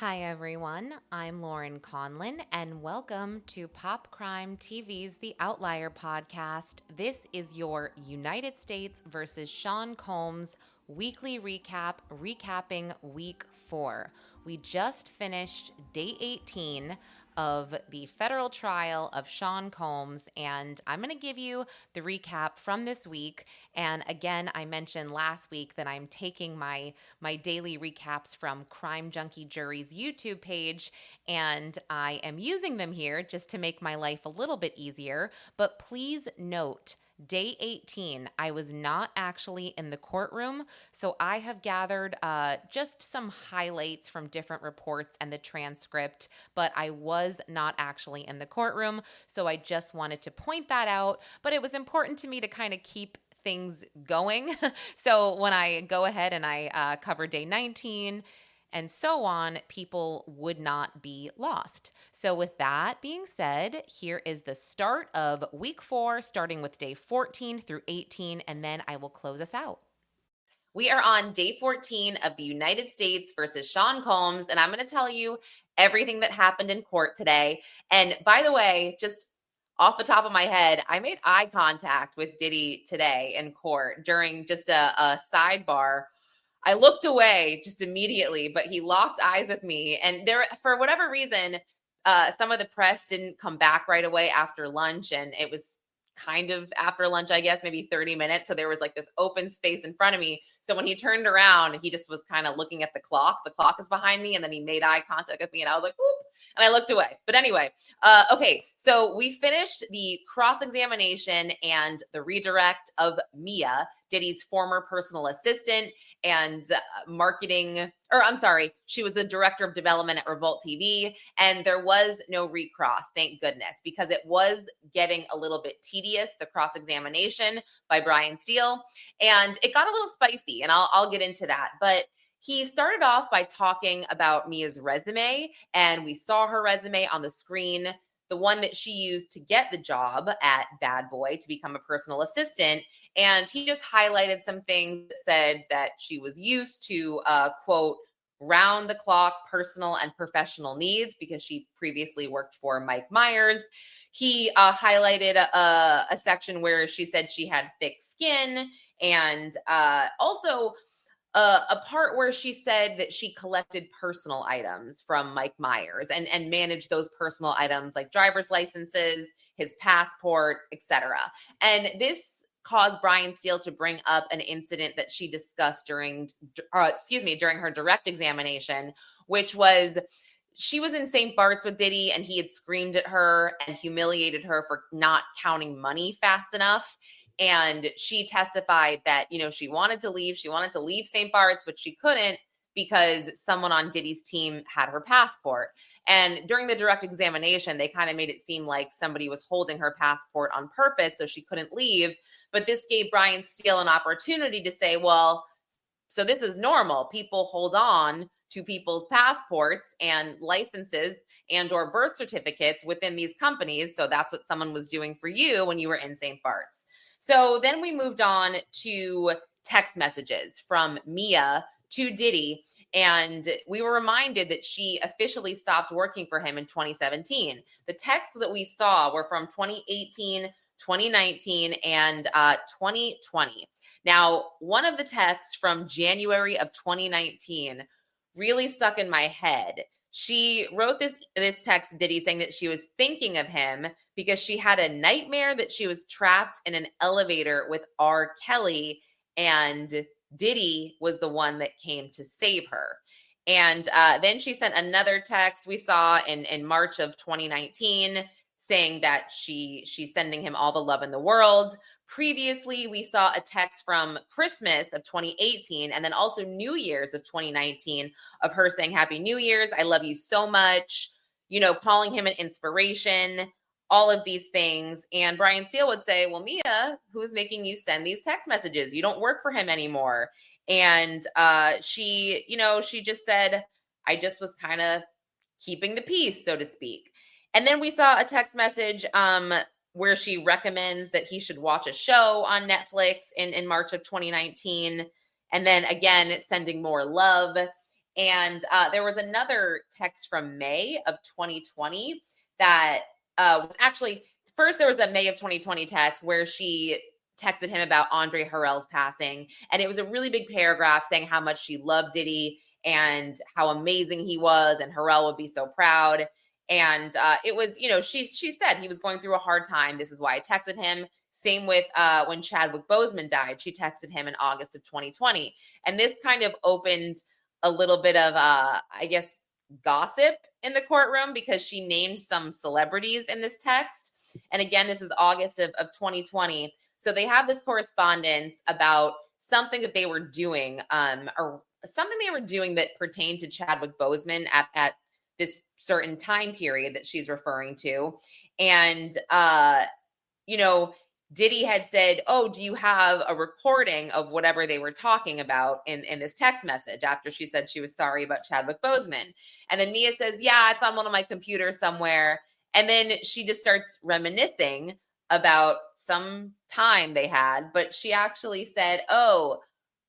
Hi, everyone. I'm Lauren Conlon, and welcome to Pop Crime TV's The Outlier podcast. This is your United States versus Sean Combs weekly recap, recapping week 4. We just finished day 18 of the federal trial of Sean Combs, and I'm going to give you the recap from this week. And again, I mentioned last week that I'm taking my daily recaps from Crime Junkie Jury's YouTube page, and I am using them here just to make my life a little bit easier. But please note, day 18, I was not actually in the courtroom, so I have gathered just some highlights from different reports and the transcript, but I was not actually in the courtroom, so I just wanted to point that out. But it was important to me to kind of keep things going. So when I go ahead and I cover day 19 and so on, people would not be lost. So with that being said, here is the start of week 4, starting with day 14 through 18, and then I will close us out. We are on day 14 of the United States versus Sean Combs, and I'm going to tell you everything that happened in court today. And by the way, just off the top of my head, I made eye contact with Diddy today in court during just a sidebar. I looked away just immediately, but he locked eyes with me. And there, for whatever reason, some of the press didn't come back right away after lunch. And it was kind of after lunch, I guess, maybe 30 minutes. So there was like this open space in front of me. So when he turned around, he just was kind of looking at the clock. The clock is behind me. And then he made eye contact with me. And I was like, whoop. And I looked away. But anyway, okay. So we finished the cross-examination and the redirect of Mia, Diddy's former personal assistant and she was the director of development at Revolt TV, and there was no recross, thank goodness, because it was getting a little bit tedious, the cross-examination by Brian Steele, and it got a little spicy, and I'll get into that, but he started off by talking about Mia's resume, and we saw her resume on the screen, the one that she used to get the job at Bad Boy to become a personal assistant. And he just highlighted some things that said that she was used to, quote, round the clock personal and professional needs because she previously worked for Mike Myers. He highlighted a section where she said she had thick skin, and also a part where she said that she collected personal items from Mike Myers and managed those personal items like driver's licenses, his passport, etc. And this caused Brian Steele to bring up an incident that she discussed during her direct examination, which was she was in St. Bart's with Diddy and he had screamed at her and humiliated her for not counting money fast enough. And she testified that, she wanted to leave. She wanted to leave St. Bart's, but she couldn't because someone on Diddy's team had her passport. And during the direct examination, they kind of made it seem like somebody was holding her passport on purpose so she couldn't leave. But this gave Brian Steele an opportunity to say, well, so this is normal. People hold on to people's passports and licenses and or birth certificates within these companies. So that's what someone was doing for you when you were in St. Bart's. So then we moved on to text messages from Mia to Diddy, and we were reminded that she officially stopped working for him in 2017. The texts that we saw were from 2018, 2019, and 2020. Now, one of the texts from January of 2019 really stuck in my head. She wrote this text to Diddy saying that she was thinking of him because she had a nightmare that she was trapped in an elevator with R. Kelly, and Diddy was the one that came to save her. And then she sent another text we saw in March of 2019 saying that she's sending him all the love in the world. Previously, we saw a text from Christmas of 2018 and then also New Year's of 2019 of her saying, Happy New Year's, I love you so much, calling him an inspiration, all of these things. And Brian Steele would say, well, Mia, who's making you send these text messages? You don't work for him anymore. And she just said, I just was kind of keeping the peace, so to speak. And then we saw a text message where she recommends that he should watch a show on Netflix in March of 2019. And then again, sending more love. And there was another text from May of 2020 that was actually, first there was a May of 2020 text where she texted him about Andre Harrell's passing. And it was a really big paragraph saying how much she loved Diddy and how amazing he was, and Harrell would be so proud. And it was, she said he was going through a hard time. This is why I texted him. Same with when Chadwick Boseman died. She texted him in August of 2020. And this kind of opened a little bit of, I guess, gossip in the courtroom because she named some celebrities in this text. And again, this is August of 2020. So they have this correspondence about something that they were doing, or something they were doing that pertained to Chadwick Boseman at this certain time period that she's referring to. And, Diddy had said, oh, do you have a recording of whatever they were talking about in this text message after she said she was sorry about Chadwick Boseman? And then Mia says, yeah, it's on one of my computers somewhere. And then she just starts reminiscing about some time they had, but she actually said, oh,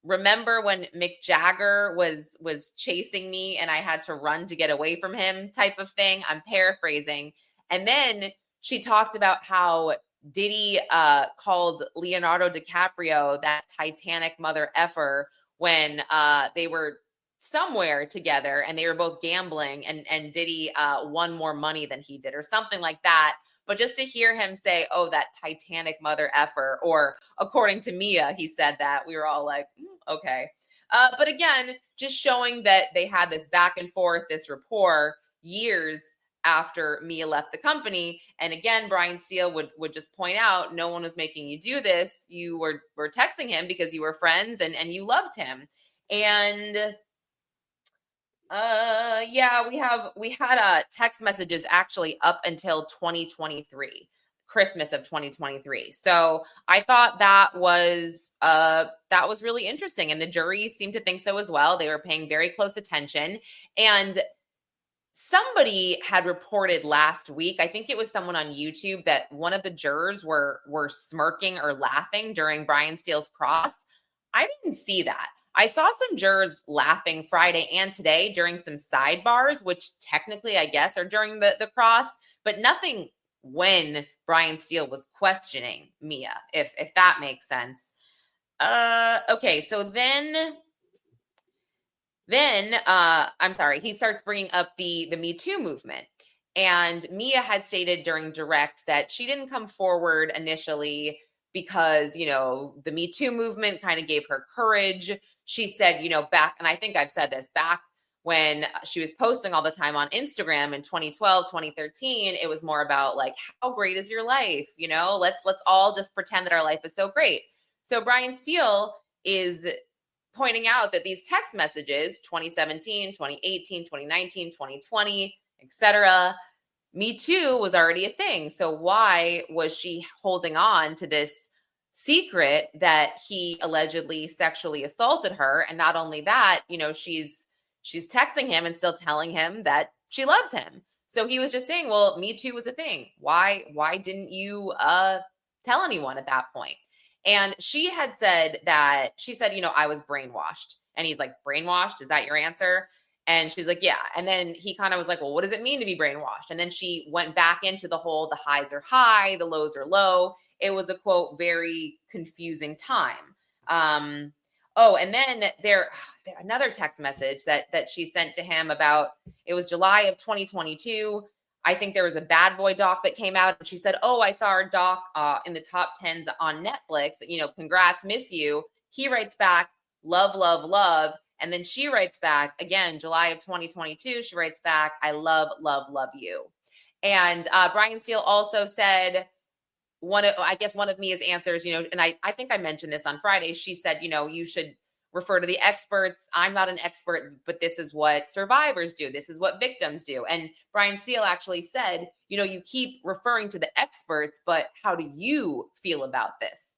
remember when Mick Jagger was chasing me and I had to run to get away from him type of thing. I'm paraphrasing. And then she talked about how Diddy called Leonardo DiCaprio that Titanic mother effer when they were somewhere together and they were both gambling and Diddy won more money than he did or something like that. But just to hear him say, oh, that Titanic mother effer, or according to Mia, he said that, we were all like, okay. But again, just showing that they had this back and forth, this rapport years after Mia left the company. And again, Brian Steele would just point out, no one was making you do this. You were texting him because you were friends and you loved him. And we had text messages actually up until 2023, Christmas of 2023. So I thought that was really interesting. And the jury seemed to think so as well. They were paying very close attention. And somebody had reported last week, I think it was someone on YouTube, that one of the jurors were smirking or laughing during Brian Steele's cross. I didn't see that. I saw some jurors laughing Friday and today during some sidebars, which technically, I guess, are during the cross, but nothing when Brian Steele was questioning Mia, if that makes sense. Okay, so then I'm sorry, he starts bringing up the Me Too movement. And Mia had stated during direct that she didn't come forward initially because, the Me Too movement kind of gave her courage. She said, back, and I think I've said this, back when she was posting all the time on Instagram in 2012, 2013, it was more about like, how great is your life? Let's all just pretend that our life is so great. So Brian Steele is pointing out that these text messages, 2017, 2018, 2019, 2020, etc., Me Too was already a thing. So why was she holding on to this secret that he allegedly sexually assaulted her? And not only that, she's texting him and still telling him that she loves him. So he was just saying, well, Me Too was a thing. Why didn't you tell anyone at that point? And she said, I was brainwashed. And he's like, brainwashed? Is that your answer? And she's like, yeah. And then he kind of was like, well, what does it mean to be brainwashed? And then she went back into the whole, the highs are high, the lows are low. It was a, quote, very confusing time. And then another text message that she sent to him about, it was July of 2022. I think there was a Bad Boy doc that came out, and she said, oh, I saw our doc in the top 10s on Netflix. Congrats, miss you. He writes back, love, love, love. And then she writes back, again, July of 2022, she writes back, I love, love, love you. And Brian Steele also said, one of Mia's answers, and I think I mentioned this on Friday. She said, you should refer to the experts. I'm not an expert, but this is what survivors do. This is what victims do. And Brian Steele actually said, you keep referring to the experts, but how do you feel about this?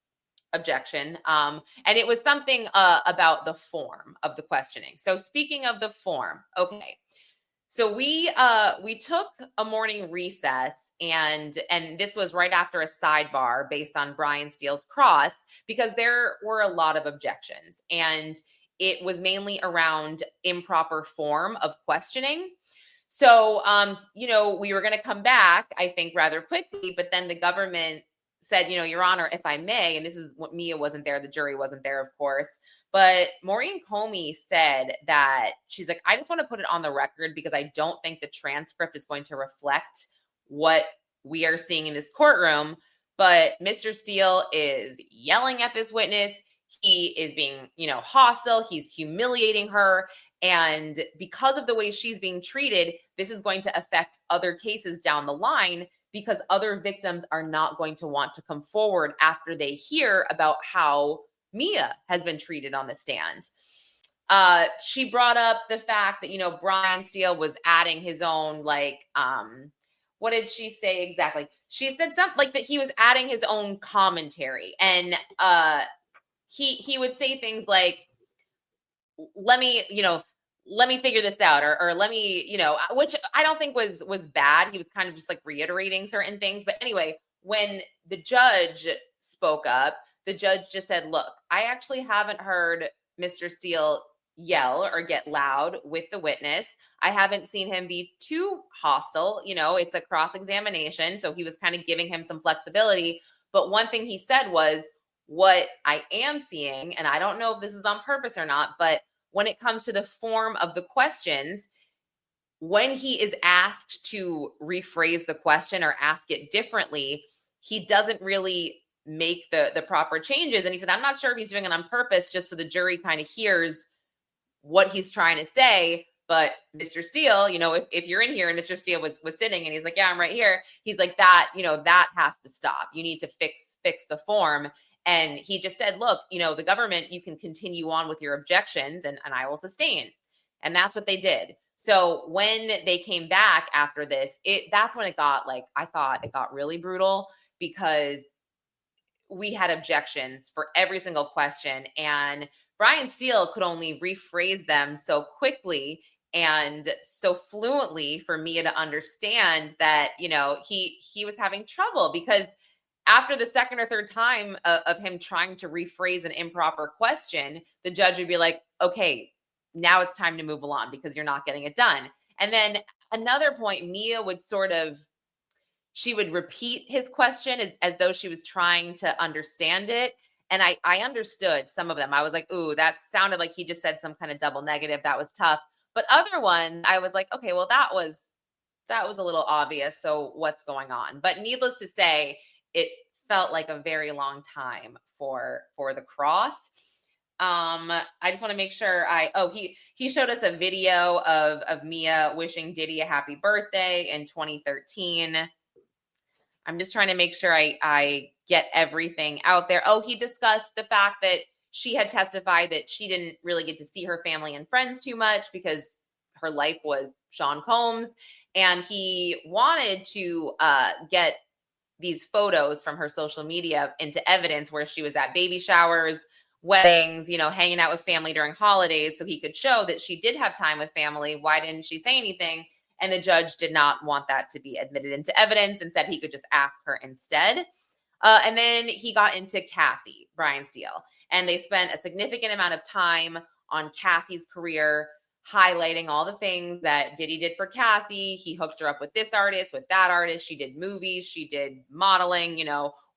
Objection. And it was something about the form of the questioning. So speaking of the form, okay. So we took a morning recess, and this was right after a sidebar based on Brian Steele's cross, because there were a lot of objections. And it was mainly around improper form of questioning. So, we were going to come back, I think, rather quickly, but then the government said, Your Honor, if I may, and this is what Mia wasn't there, the jury wasn't there, of course, but Maureen Comey said that she's like, I just want to put it on the record because I don't think the transcript is going to reflect what we are seeing in this courtroom. But Mr. Steele is yelling at this witness. He is being, hostile. He's humiliating her. And because of the way she's being treated, this is going to affect other cases down the line because other victims are not going to want to come forward after they hear about how Mia has been treated on the stand. She brought up the fact that, Brian Steele was adding his own, what did she say exactly? She said something like that he was adding his own commentary. And he would say things like, let me figure this out, or let me, which I don't think was bad. He was kind of just like reiterating certain things. But anyway, when the judge spoke up, the judge just said, look, I actually haven't heard Mr. Steele yell or get loud with the witness. I haven't seen him be too hostile. It's a cross-examination. So he was kind of giving him some flexibility. But one thing he said was, what I am seeing, and I don't know if this is on purpose or not, but when it comes to the form of the questions, when he is asked to rephrase the question or ask it differently, he doesn't really make the proper changes. And he said, I'm not sure if he's doing it on purpose, just so the jury kind of hears what he's trying to say. But Mr. Steele, if you're in here and Mr. Steele was sitting and he's like, yeah, I'm right here. He's like, that has to stop. You need to fix the form. And he just said, look, the government, you can continue on with your objections and I will sustain. And that's what they did. So when they came back after this, that's when it got I thought it got really brutal because we had objections for every single question. And Brian Steele could only rephrase them so quickly and so fluently for Mia to understand that, he was having trouble because after the second or third time of him trying to rephrase an improper question, the judge would be like, okay, now it's time to move along because you're not getting it done. And then another point, Mia would she would repeat his question as though she was trying to understand it. And I understood some of them. I was like, ooh, that sounded like he just said some kind of double negative. That was tough. But other ones, I was like, okay, well, that was a little obvious. So what's going on? But needless to say, it felt like a very long time for the cross. I just want to make sure he showed us a video of Mia wishing Diddy a happy birthday in 2013. I'm just trying to make sure I get everything out there. Oh, he discussed the fact that she had testified that she didn't really get to see her family and friends too much because her life was Sean Combs. And he wanted to get these photos from her social media into evidence where she was at baby showers, weddings, hanging out with family during holidays so he could show that she did have time with family. Why didn't she say anything? And the judge did not want that to be admitted into evidence and said he could just ask her instead. And then he got into Cassie, Brian Steele, and they spent a significant amount of time on Cassie's career, highlighting all the things that Diddy did for Cassie. He hooked her up with this artist, with that artist. She did movies. She did modeling.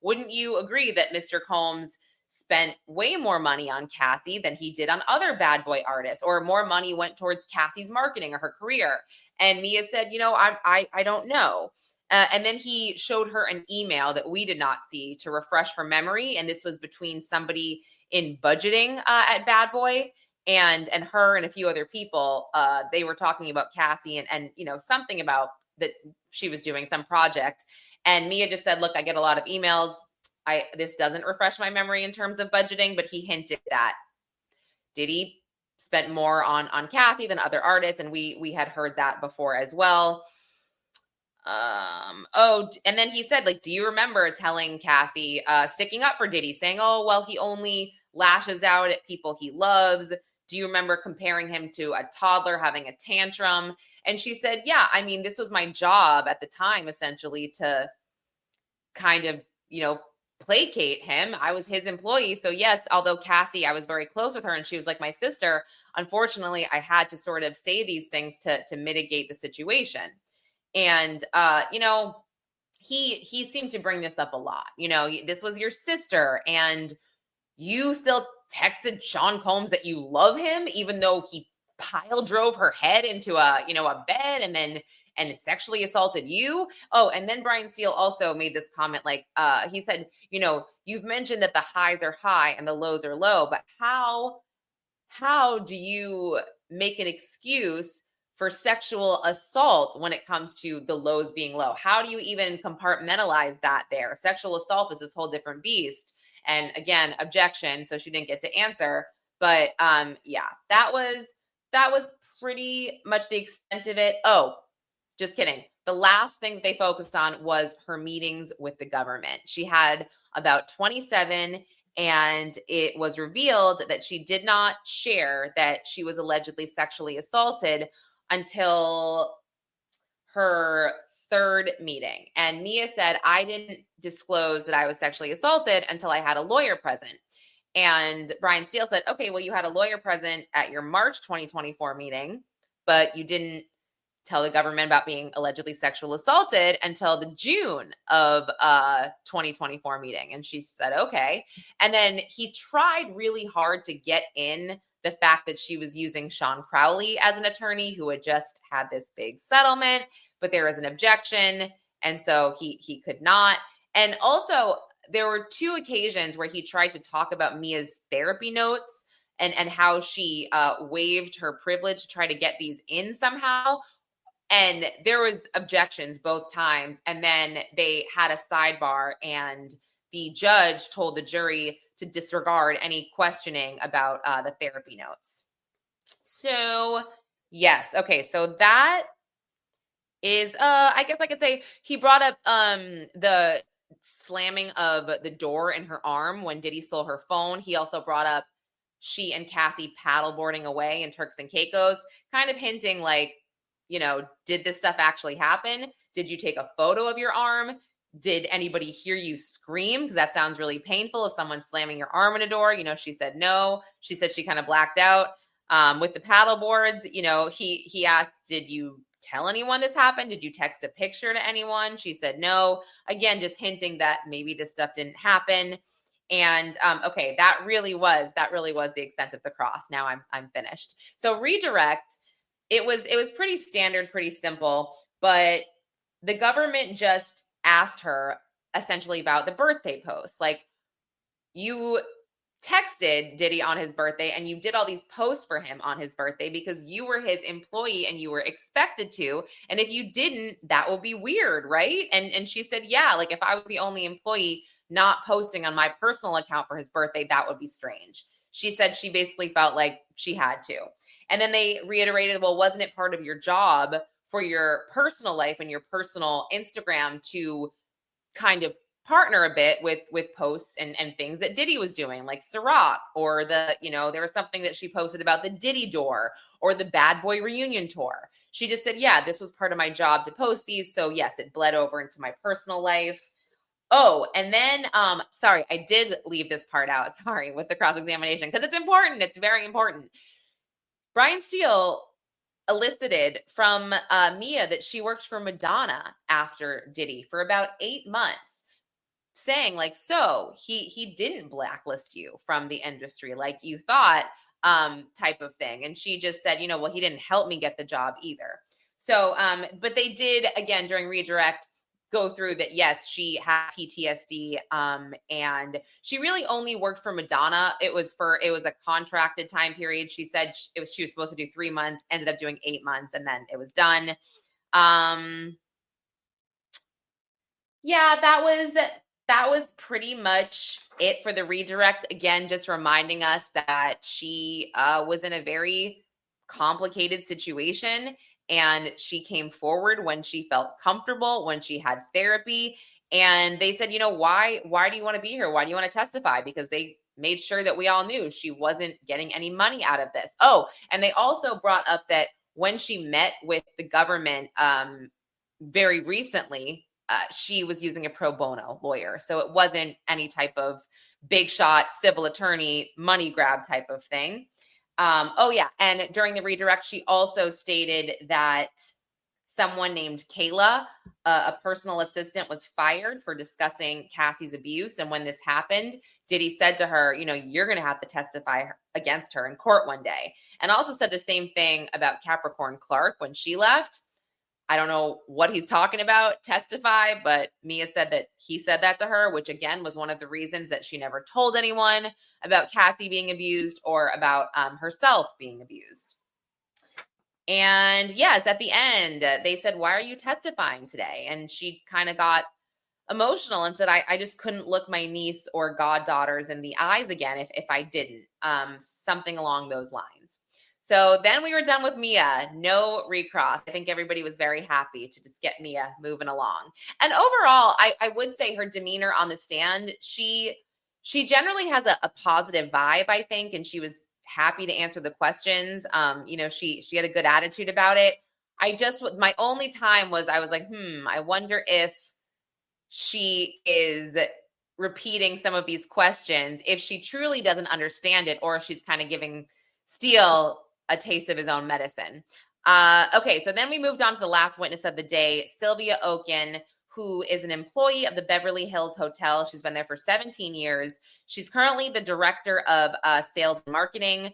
Wouldn't you agree that Mr. Combs spent way more money on Cassie than he did on other bad boy artists, or more money went towards Cassie's marketing or her career? And Mia said, I don't know. And then he showed her an email that we did not see to refresh her memory. And this was between somebody in budgeting at Bad Boy and her and a few other people. They were talking about Cassie and something about that she was doing some project. And Mia just said, look, I get a lot of emails. This doesn't refresh my memory in terms of budgeting, but he hinted that Diddy spent more on Cassie than other artists. And we had heard that before as well. And then he said, do you remember telling Cassie, sticking up for Diddy, saying, oh, well, he only lashes out at people he loves. Do you remember comparing him to a toddler having a tantrum? And she said, yeah, I mean, this was my job at the time, essentially, to kind of, placate him. I was his employee. So yes, although Cassie, I was very close with her and she was like my sister, unfortunately, I had to sort of say these things to mitigate the situation. And he seemed to bring this up a lot. This was your sister and you still texted Sean Combs that you love him, even though he pile drove her head into a bed and sexually assaulted you. Oh, and then Brian Steele also made this comment, like, he said, you've mentioned that the highs are high and the lows are low, but how do you make an excuse for sexual assault when it comes to the lows being low? How do you even compartmentalize that there? Sexual assault is this whole different beast. And again, objection. So she didn't get to answer. But yeah, that was pretty much the extent of it. Oh, just kidding. The last thing they focused on was her meetings with the government. She had about 27, and it was revealed that she did not share that she was allegedly sexually assaulted until her third meeting. And Mia said, I didn't disclose that I was sexually assaulted until I had a lawyer present. And Brian Steele said, okay, well, you had a lawyer present at your March 2024 meeting, but you didn't tell the government about being allegedly sexually assaulted until the June of 2024 meeting. And she said, okay. And then he tried really hard to get in the fact that she was using Sean Crowley as an attorney who had just had this big settlement, but there was an objection. And so he could not. And also there were two occasions where he tried to talk about Mia's therapy notes and how she waived her privilege to try to get these in somehow. And there was objections both times. And then they had a sidebar and the judge told the jury to disregard any questioning about the therapy notes. So yes. Okay. So that is, I guess I could say he brought up the slamming of the door in her arm when Diddy stole her phone. He also brought up she and Cassie paddleboarding away in Turks and Caicos, kind of hinting like, did this stuff actually happen? Did you take a photo of your arm? Did anybody hear you scream? Because that sounds really painful if someone's slamming your arm in a door. She said no. She said she kind of blacked out. With the paddle boards, he asked, did you tell anyone this happened? Did you text a picture to anyone? She said no. Again, just hinting that maybe this stuff didn't happen. And okay, that really was the extent of the cross. Now I'm finished. So redirect. It was pretty standard, pretty simple, but the government just asked her essentially about the birthday posts. Like, you texted Diddy on his birthday and you did all these posts for him on his birthday because you were his employee and you were expected to. And if you didn't, that will be weird, right? And she said, yeah, like if I was the only employee not posting on my personal account for his birthday, that would be strange. She said she basically felt like she had to. And then they reiterated, well, wasn't it part of your job for your personal life and your personal Instagram to kind of partner a bit with posts and things that Diddy was doing, like Ciroc, or there was something that she posted about the Diddy door or the Bad Boy reunion tour. She just said, yeah, this was part of my job to post these. So yes, it bled over into my personal life. Oh, and then, sorry, I did leave this part out. Sorry, with the cross-examination, because it's important. It's very important. Brian Steele elicited from Mia that she worked for Madonna after Diddy for about 8 months, saying like, so he didn't blacklist you from the industry like you thought, type of thing. And she just said, well, he didn't help me get the job either. So, but they did, again, during redirect, go through that, yes, she had PTSD, and she really only worked for Madonna. It was a contracted time period. She said she was supposed to do 3 months, ended up doing 8 months, and then it was done. Yeah, that was pretty much it for the redirect. Again, just reminding us that she was in a very complicated situation. And she came forward when she felt comfortable, when she had therapy. And they said, why do you want to be here? Why do you want to testify? Because they made sure that we all knew she wasn't getting any money out of this. Oh, and they also brought up that when she met with the government very recently, she was using a pro bono lawyer. So it wasn't any type of big shot civil attorney money grab type of thing. Oh yeah. And during the redirect, she also stated that someone named Kayla, a personal assistant, was fired for discussing Cassie's abuse. And when this happened, Diddy said to her, you're going to have to testify against her in court one day. And also said the same thing about Capricorn Clark when she left. I don't know what he's talking about, testify, but Mia said that he said that to her, which again was one of the reasons that she never told anyone about Cassie being abused or about herself being abused. And yes, at the end, they said, why are you testifying today? And she kind of got emotional and said, I just couldn't look my niece or goddaughters in the eyes again if I didn't, something along those lines. So then we were done with Mia, no recross. I think everybody was very happy to just get Mia moving along. And overall, I would say her demeanor on the stand, she generally has a positive vibe, I think, and she was happy to answer the questions. She had a good attitude about it. My only time was I was like, I wonder if she is repeating some of these questions, if she truly doesn't understand it, or if she's kind of giving Steele a taste of his own medicine. Okay, so then we moved on to the last witness of the day, Sylvia Oaken, who is an employee of the Beverly Hills Hotel. She's been there for 17 years. She's currently the director of sales and marketing,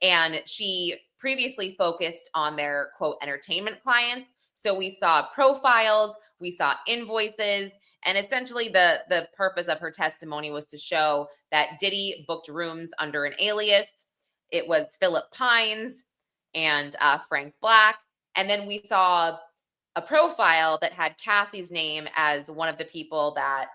and she previously focused on their, quote, entertainment clients. So we saw profiles, we saw invoices, and essentially the purpose of her testimony was to show that Diddy booked rooms under an alias. It was Philip Pines and Frank Black. And then we saw a profile that had Cassie's name as one of the people that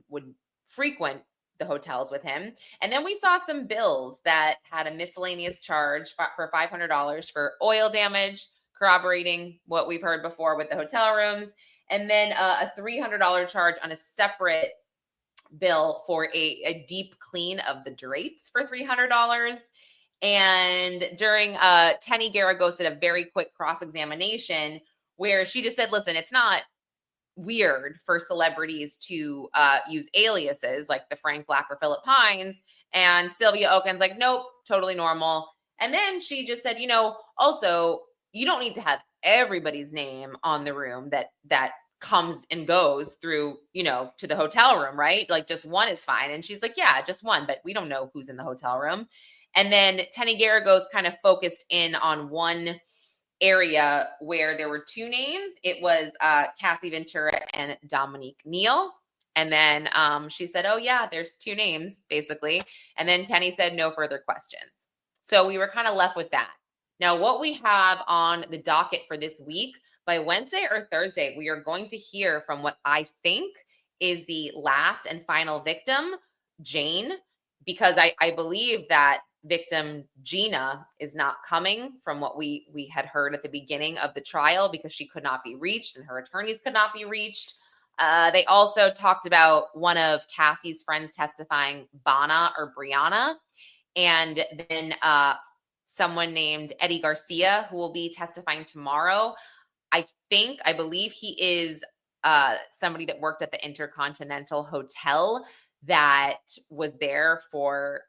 would frequent the hotels with him. And then we saw some bills that had a miscellaneous charge for $500 for oil damage, corroborating what we've heard before with the hotel rooms. And then a $300 charge on a separate bill for a deep clean of the drapes for $300. And during Tenny Garagos did a very quick cross-examination where she just said, listen, it's not weird for celebrities to use aliases like the Frank Black or Philip Pines. And Sylvia Oaken's like, nope, totally normal. And then she just said, also, you don't need to have everybody's name on the room that comes and goes through, to the hotel room, right? Like just one is fine. And she's like, yeah, just one, but we don't know who's in the hotel room. And then Tenny Garagos kind of focused in on one area where there were two names. It was Cassie Ventura and Dominique Neal. And then she said, oh yeah, there's two names basically. And then Tenny said no further questions. So we were kind of left with that. Now what we have on the docket for this week, by Wednesday or Thursday, we are going to hear from what I think is the last and final victim, Jane, because I believe that victim Gina is not coming from what we had heard at the beginning of the trial because she could not be reached and her attorneys could not be reached. They also talked about one of Cassie's friends testifying, Bana or Bryana, and then someone named Eddy Garcia who will be testifying tomorrow. I believe he is somebody that worked at the Intercontinental Hotel that was there for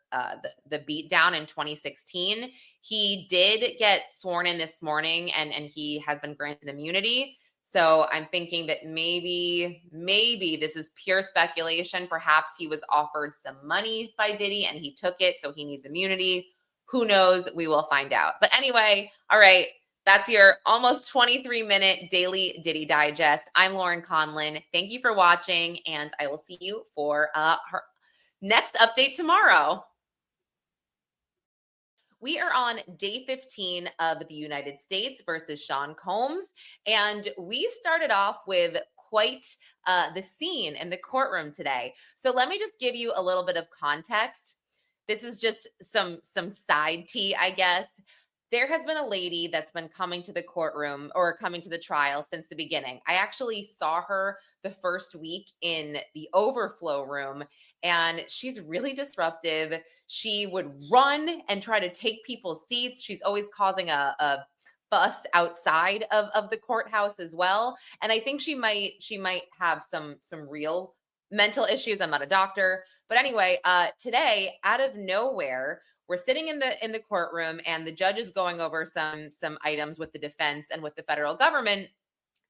the beatdown in 2016. He did get sworn in this morning and he has been granted immunity. So I'm thinking that maybe this is pure speculation. Perhaps he was offered some money by Diddy and he took it, so he needs immunity. Who knows? We will find out. But anyway, all right. That's your almost 23-minute daily Diddy Digest. I'm Lauren Conlin. Thank you for watching, and I will see you for her next update tomorrow. We are on day 15 of the United States versus Sean Combs, and we started off with quite the scene in the courtroom today. So let me just give you a little bit of context. This is just some side tea, I guess. There has been a lady that's been coming to the courtroom or coming to the trial since the beginning. I actually saw her the first week in the overflow room, and she's really disruptive. She would run and try to take people's seats. She's always causing a fuss outside of the courthouse as well. And I think she might have some real mental issues. I'm not a doctor, but anyway, today out of nowhere, we're sitting in the courtroom, and the judge is going over some items with the defense and with the federal government.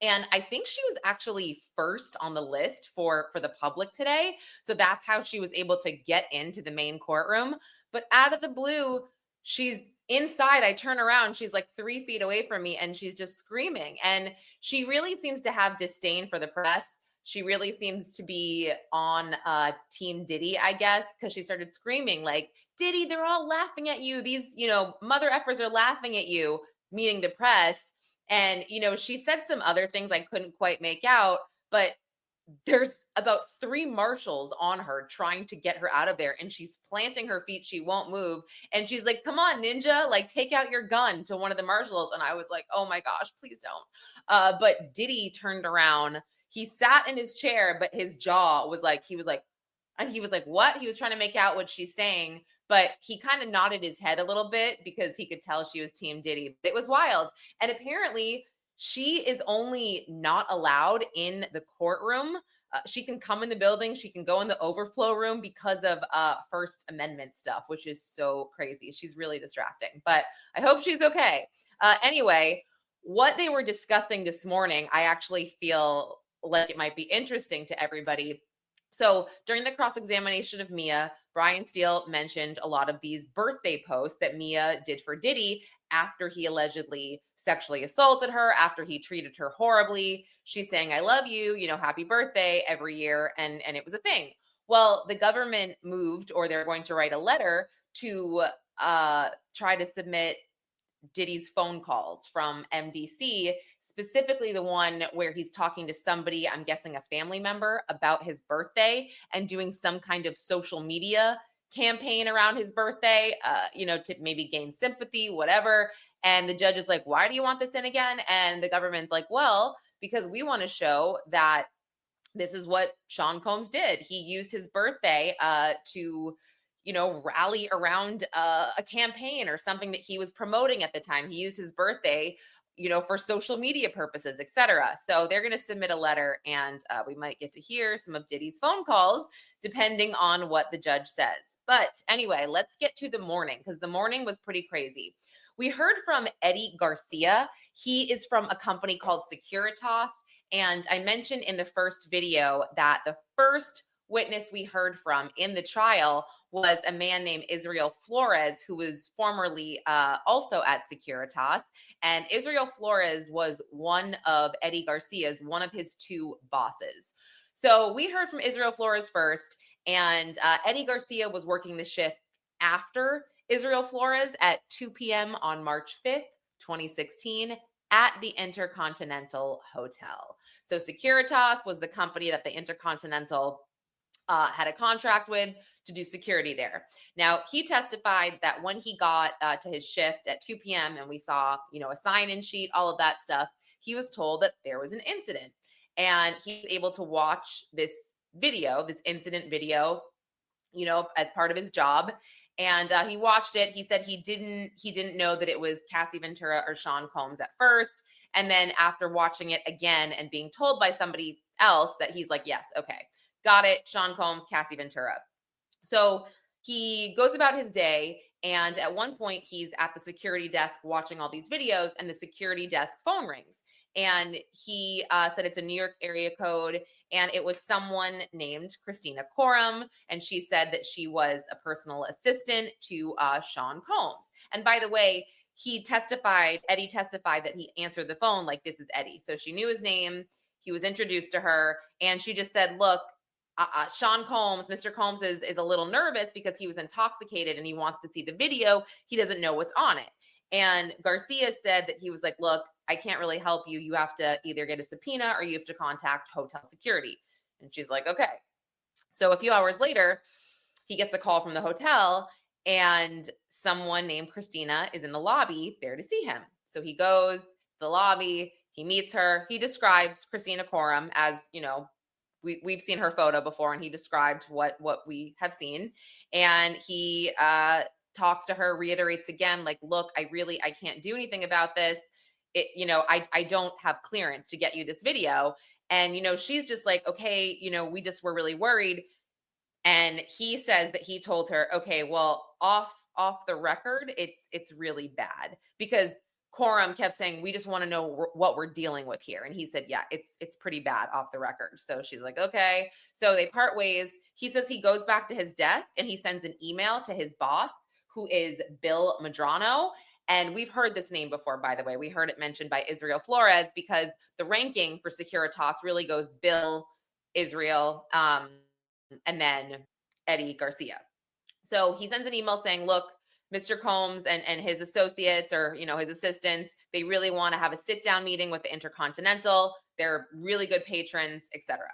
And I think she was actually first on the list for the public today. So that's how she was able to get into the main courtroom. But out of the blue, she's inside. I turn around, she's like 3 feet away from me, and she's just screaming. And she really seems to have disdain for the press. She really seems to be on Team Diddy, I guess, because she started screaming like, Diddy, they're all laughing at you. These, mother effers are laughing at you, meaning the press. And, she said some other things I couldn't quite make out, but there's about 3 marshals on her trying to get her out of there. And she's planting her feet. She won't move. And she's like, come on, ninja, like take out your gun to one of the marshals. And I was like, oh my gosh, please don't. But Diddy turned around. He sat in his chair, but his jaw was like, and he was like, what? He was trying to make out what she's saying, but he kind of nodded his head a little bit because he could tell she was Team Diddy. It was wild. And apparently she is only not allowed in the courtroom. She can come in the building. She can go in the overflow room because of First Amendment stuff, which is so crazy. She's really distracting, but I hope she's okay. Anyway, what they were discussing this morning, I actually feel like it might be interesting to everybody. So during the cross-examination of Mia, Brian Steele mentioned a lot of these birthday posts that Mia did for Diddy after he allegedly sexually assaulted her, after he treated her horribly. She's saying, I love you, happy birthday every year. And it was a thing. Well, the government moved, or they're going to write a letter to try to submit Diddy's phone calls from MDC, specifically the one where he's talking to somebody, I'm guessing a family member, about his birthday and doing some kind of social media campaign around his birthday, to maybe gain sympathy, whatever. And the judge is like, why do you want this in again? And the government's like, well, because we want to show that this is what Sean Combs did. He used his birthday to rally around a campaign or something that he was promoting at the time. He used his birthday, for social media purposes, etc. So they're going to submit a letter, and we might get to hear some of Diddy's phone calls, depending on what the judge says. But anyway, let's get to the morning, because the morning was pretty crazy. We heard from Eddy Garcia. He is from a company called Securitas. And I mentioned in the first video that the first witness we heard from in the trial was a man named Israel Flores, who was formerly also at Securitas. And Israel Flores was one of Eddy Garcia's, one of his 2 bosses. So we heard from Israel Flores first, and Eddy Garcia was working the shift after Israel Flores at 2 p.m. on March 5th, 2016, at the Intercontinental Hotel. So Securitas was the company that the Intercontinental had a contract with to do security there. Now, he testified that when he got to his shift at 2 p.m. and we saw, a sign-in sheet, all of that stuff, he was told that there was an incident. And he was able to watch this video, this incident video, as part of his job. And he watched it. He said he didn't know that it was Cassie Ventura or Sean Combs at first. And then after watching it again and being told by somebody else, that he's like, yes, okay, got it, Sean Combs, Cassie Ventura. So he goes about his day, and at one point he's at the security desk watching all these videos, and the security desk phone rings. And he said it's a New York area code, and it was someone named Christina Coram, and she said that she was a personal assistant to Sean Combs. And by the way, Eddy testified that he answered the phone like, this is Eddy. So she knew his name, he was introduced to her, and she just said, look, Sean Combs, Mr. Combs is a little nervous because he was intoxicated and he wants to see the video. He doesn't know what's on it. And Garcia said that he was like, look, I can't really help you. You have to either get a subpoena or you have to contact hotel security. And she's like, okay. So a few hours later, he gets a call from the hotel, and someone named Christina is in the lobby there to see him. So he goes to the lobby, he meets her. He describes Christina Coram as, we've seen her photo before, and he described what we have seen. And he talks to her, reiterates again, like, look, I can't do anything about this. I don't have clearance to get you this video. And, she's just like, okay, we just were really worried. And he says that he told her, okay, well, off the record, it's really bad, because Courtroom kept saying, we just want to know what we're dealing with here. And he said, yeah, it's pretty bad off the record. So she's like, okay. So they part ways. He says he goes back to his desk and he sends an email to his boss, who is Bill Medrano. And we've heard this name before, by the way. We heard it mentioned by Israel Flores, because the ranking for Securitas really goes Bill, Israel, and then Eddy Garcia. So he sends an email saying, look, Mr. Combs and his associates, or, his assistants, they really want to have a sit-down meeting with the Intercontinental. They're really good patrons, etc.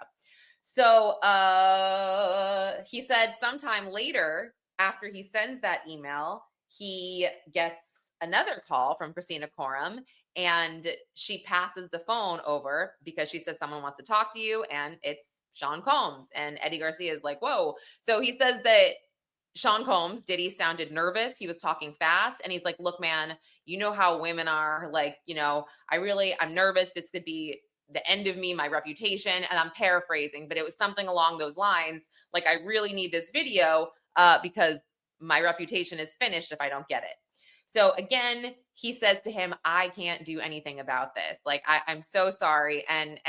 So he said sometime later, after he sends that email, he gets another call from Christina Courtroom, and she passes the phone over because she says someone wants to talk to you, and it's Sean Combs. And Eddy Garcia is like, whoa. So he says that Sean Combs, Diddy, sounded nervous. He was talking fast. And he's like, look, man, you know how women are. Like, I'm nervous. This could be the end of me, my reputation. And I'm paraphrasing, but it was something along those lines. Like, I really need this video because my reputation is finished if I don't get it. So again, he says to him, I can't do anything about this. Like, I'm so sorry. And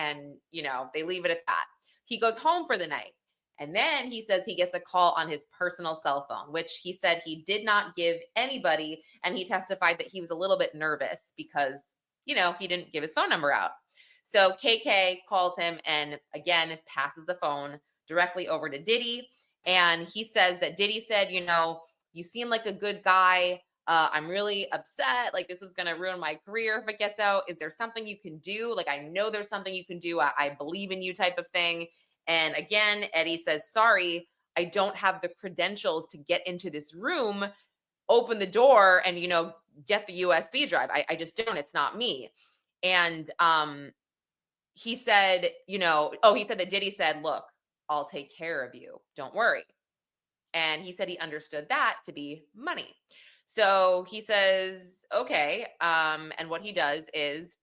they leave it at that. He goes home for the night. And then he says he gets a call on his personal cell phone, which he said he did not give anybody. And he testified that he was a little bit nervous because, he didn't give his phone number out. So KK calls him and again passes the phone directly over to Diddy. And he says that Diddy said, you seem like a good guy. I'm really upset. Like, this is going to ruin my career if it gets out. Is there something you can do? Like, I know there's something you can do. I believe in you, type of thing. And again, Eddy says, sorry, I don't have the credentials to get into this room, open the door and, get the USB drive. I just don't. It's not me. And he said, he said that Diddy said, look, I'll take care of you. Don't worry. And he said he understood that to be money. So he says, okay. And what he does is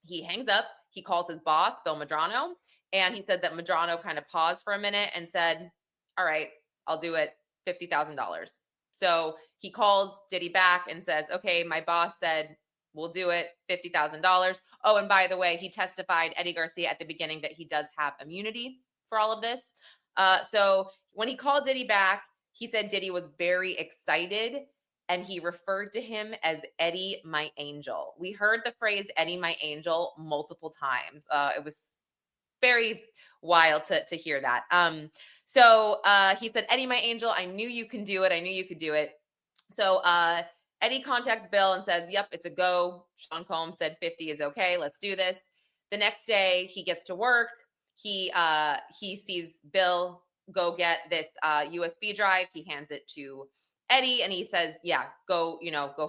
he hangs up. He calls his boss, Bill Medrano. And he said that Medrano kind of paused for a minute and said, all right, I'll do it, $50,000. So he calls Diddy back and says, okay, my boss said, we'll do it, $50,000. Oh, and by the way, he testified, Eddy Garcia, at the beginning that he does have immunity for all of this. So when he called Diddy back, he said Diddy was very excited and he referred to him as Eddy, my angel. We heard the phrase Eddy, my angel multiple times. It was very wild to hear that. So he said, Eddy, my angel, I knew you can do it. I knew you could do it. So Eddy contacts Bill and says, yep, it's a go. Sean Combs said 50 is okay. Let's do this. The next day he gets to work. He sees Bill go get this USB drive. He hands it to Eddy and he says, yeah, go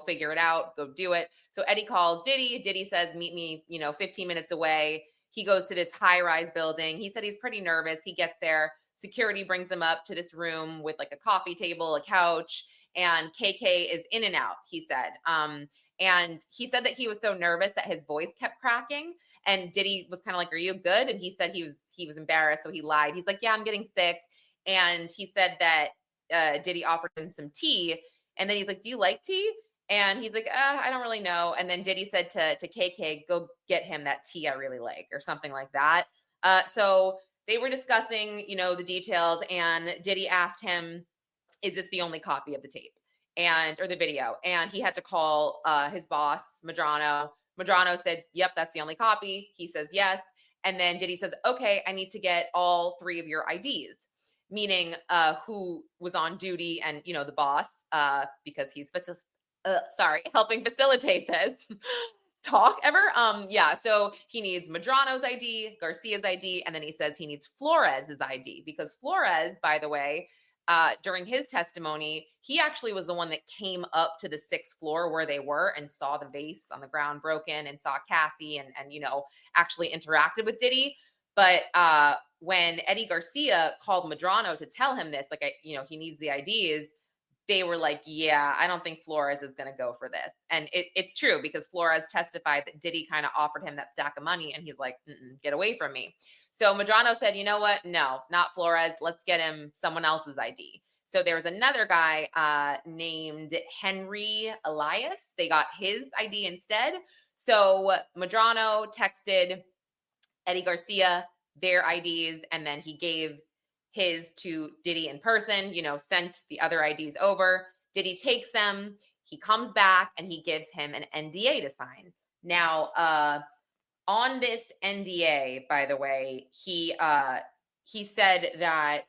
figure it out. Go do it. So Eddy calls Diddy. Diddy says, meet me, 15 minutes away. He goes to this high-rise building. He said he's pretty nervous. He gets there. Security brings him up to this room with like a coffee table, a couch, and KK is in and out, he said. And he said that he was so nervous that his voice kept cracking. And Diddy was kind of like, are you good? And he said he was embarrassed, so he lied. He's like, yeah, I'm getting sick. And he said that Diddy offered him some tea. And then he's like, do you like tea? And he's like, I don't really know. And then Diddy said to KK, go get him that tea I really like, or something like that. So they were discussing, the details, and Diddy asked him, is this the only copy of the tape or the video? And he had to call his boss, Medrano. Medrano said, yep, that's the only copy. He says, yes. And then Diddy says, okay, I need to get all 3 of your IDs, meaning who was on duty and, the boss, because he's helping facilitate this talk ever. Yeah. So he needs Medrano's ID, Garcia's ID, and then he says he needs Flores's ID, because Flores, by the way, during his testimony, he actually was the one that came up to the 6th floor where they were and saw the vase on the ground broken and saw Cassie and actually interacted with Diddy. But when Eddy Garcia called Medrano to tell him this, he needs the IDs, they were like, yeah, I don't think Flores is going to go for this. And it's true, because Flores testified that Diddy kind of offered him that stack of money, and he's like, get away from me. So Medrano said, you know what? No, not Flores. Let's get him someone else's ID. So there was another guy named Henry Elias. They got his ID instead. So Medrano texted Eddy Garcia their IDs, and then he gave his to Diddy in person, sent the other IDs over. Diddy takes them, he comes back, and he gives him an NDA to sign. Now, on this NDA, by the way, he said that,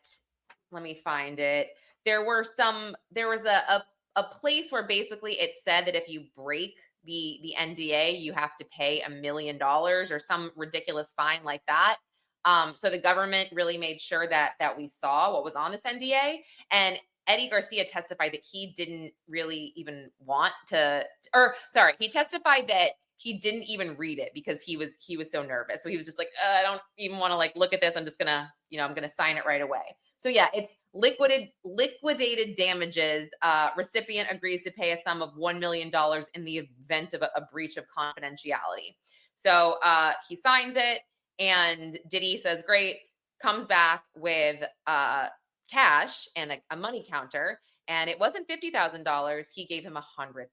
let me find it. There was a place where basically it said that if you break the NDA, you have to pay $1 million or some ridiculous fine like that. So the government really made sure that we saw what was on this NDA. And Eddy Garcia testified that he didn't really even want to, he testified that he didn't even read it because he was so nervous. So he was just like, I don't even want to look at this. I'm just gonna, I'm gonna sign it right away. So yeah, it's liquidated damages. Recipient agrees to pay a sum of $1 million in the event of a breach of confidentiality. So he signs it, and Diddy says, great, comes back with cash and a money counter. And it wasn't $50,000. He gave him $100,000.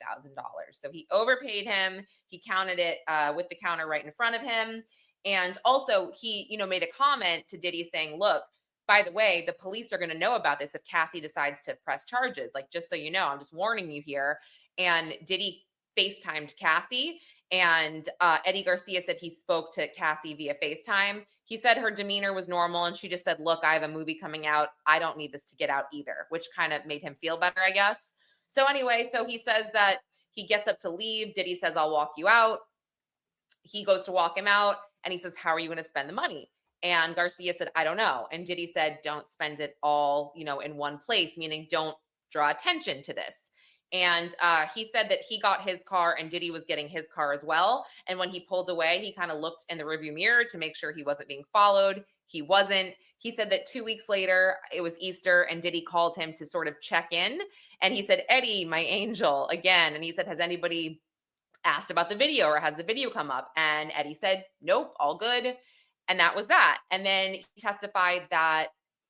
So he overpaid him. He counted it with the counter right in front of him. And also he, made a comment to Diddy saying, look, by the way, the police are going to know about this if Cassie decides to press charges. Just so you know, I'm just warning you here. And Diddy FaceTimed Cassie. And Eddy Garcia said he spoke to Cassie via FaceTime. He said her demeanor was normal, and she just said, look, I have a movie coming out. I don't need this to get out either, which kind of made him feel better, I guess. So anyway, so he says that he gets up to leave. Diddy says, I'll walk you out. He goes to walk him out, and he says, how are you going to spend the money? And Garcia said, I don't know. And Diddy said, don't spend it all, in one place, meaning don't draw attention to this. And he said that he got his car and Diddy was getting his car as well. And when he pulled away, he kind of looked in the rearview mirror to make sure he wasn't being followed. He wasn't. He said that 2 weeks later, it was Easter, and Diddy called him to sort of check in. And he said, Eddy, my angel, again. And he said, has anybody asked about the video, or has the video come up? And Eddy said, nope, all good. And that was that. And then he testified that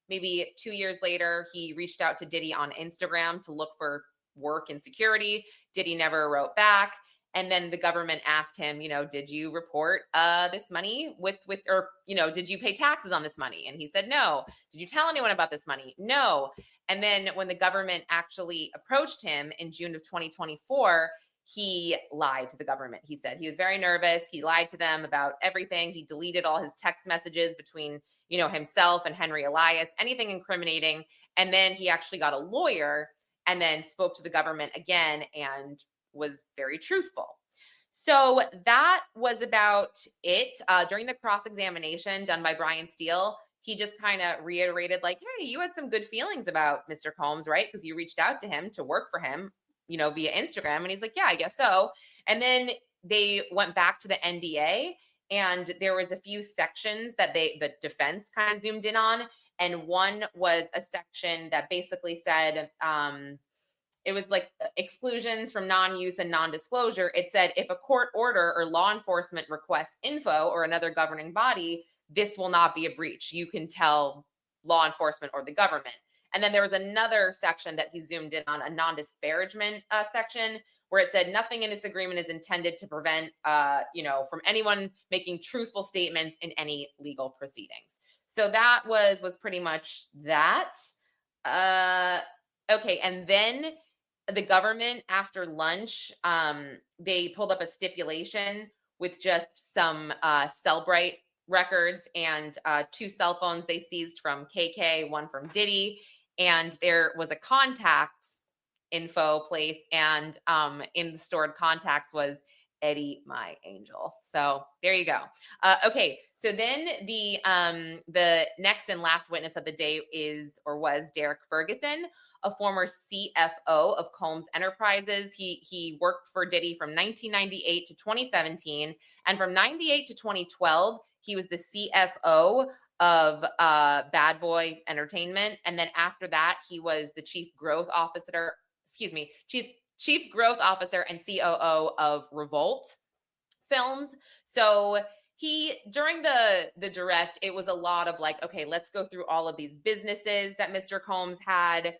maybe 2 years later, he reached out to Diddy on Instagram to look for work and security. Diddy never wrote back. And then the government asked him, did you report this money or did you pay taxes on this money? And he said, no. Did you tell anyone about this money? No. And then when the government actually approached him in June of 2024, he lied to the government. He said he was very nervous. He lied to them about everything. He deleted all his text messages between, himself and Henry Elias, anything incriminating. And then he actually got a lawyer and then spoke to the government again and was very truthful. So that was about it. During the cross-examination done by Brian Steele, he just kind of reiterated hey, you had some good feelings about Mr. Combs, right? Because you reached out to him to work for him, via Instagram. And he's like, yeah, I guess so. And then they went back to the NDA, and there was a few sections that the defense kind of zoomed in on. And one was a section that basically said, it was exclusions from non-use and non-disclosure. It said, if a court order or law enforcement requests info or another governing body, this will not be a breach. You can tell law enforcement or the government. And then there was another section that he zoomed in on, a non-disparagement section, where it said nothing in this agreement is intended to prevent, from anyone making truthful statements in any legal proceedings. So that was pretty much that. Okay. And then the government, after lunch, they pulled up a stipulation with just some Cellbrite records and 2 cell phones they seized from KK, one from Diddy. And there was a contact info place, and in the stored contacts was Eddy, my angel. So there you go. Okay, so then the next and last witness of the day was Derek Ferguson, a former CFO of Combs Enterprises. He worked for Diddy from 1998 to 2017, and from 98 to 2012, he was the CFO of Bad Boy Entertainment. And then after that, he was the chief growth officer and COO of Revolt Films. So during the direct, it was a lot of like, okay, let's go through all of these businesses that Mr. Combs had,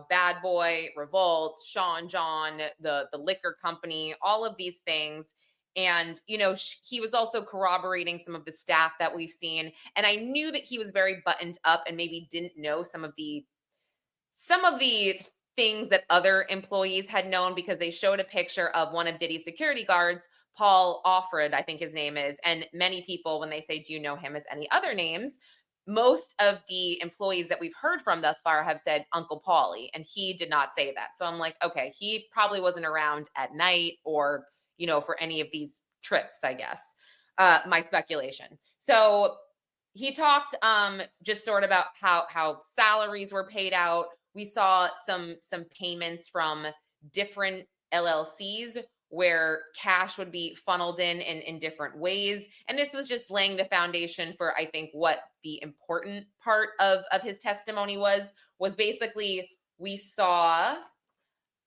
Bad Boy, Revolt, Sean John, the liquor company, all of these things. And, he was also corroborating some of the staff that we've seen. And I knew that he was very buttoned up and maybe didn't know some of the things that other employees had known, because they showed a picture of one of Diddy's security guards, Paul Offred, I think his name is. And many people, when they say, do you know him as any other names? Most of the employees that we've heard from thus far have said Uncle Paulie, and he did not say that. So I'm like, okay, he probably wasn't around at night or, for any of these trips, I guess, my speculation. So he talked just sort of about how salaries were paid out. We saw some payments from different LLCs where cash would be funneled in different ways. And this was just laying the foundation for, I think, what the important part of his testimony was basically we saw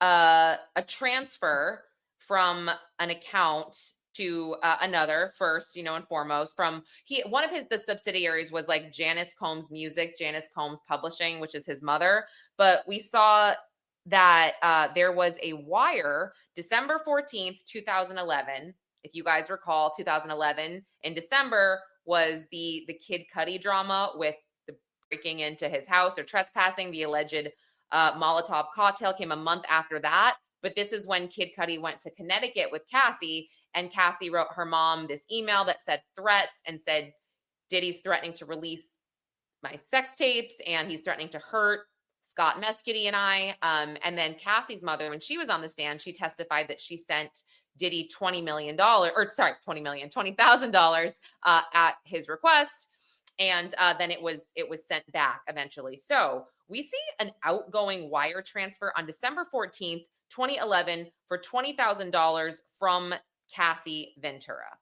a transfer from an account to another first, and foremost from one of the subsidiaries was like Janice Combs Music, Janice Combs Publishing, which is his mother. But we saw that there was a wire December 14th, 2011. If you guys recall, 2011 in December was the Kid Cudi drama with the breaking into his house or trespassing. The alleged Molotov cocktail came a month after that. But this is when Kid Cudi went to Connecticut with Cassie, and Cassie wrote her mom this email that said threats and said, Diddy's threatening to release my sex tapes and he's threatening to hurt Scott Mescudi and I. And then Cassie's mother, when she was on the stand, she testified that she sent Diddy $20,000 at his request. And then it was sent back eventually. So we see an outgoing wire transfer on December 14th, 2011 for $20,000 from Cassie Ventura.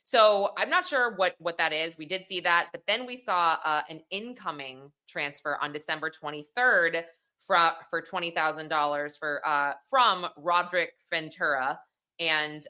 So I'm not sure what that is. We did see that, but then we saw an incoming transfer on December 23rd for $20,000 from Roderick Ventura, and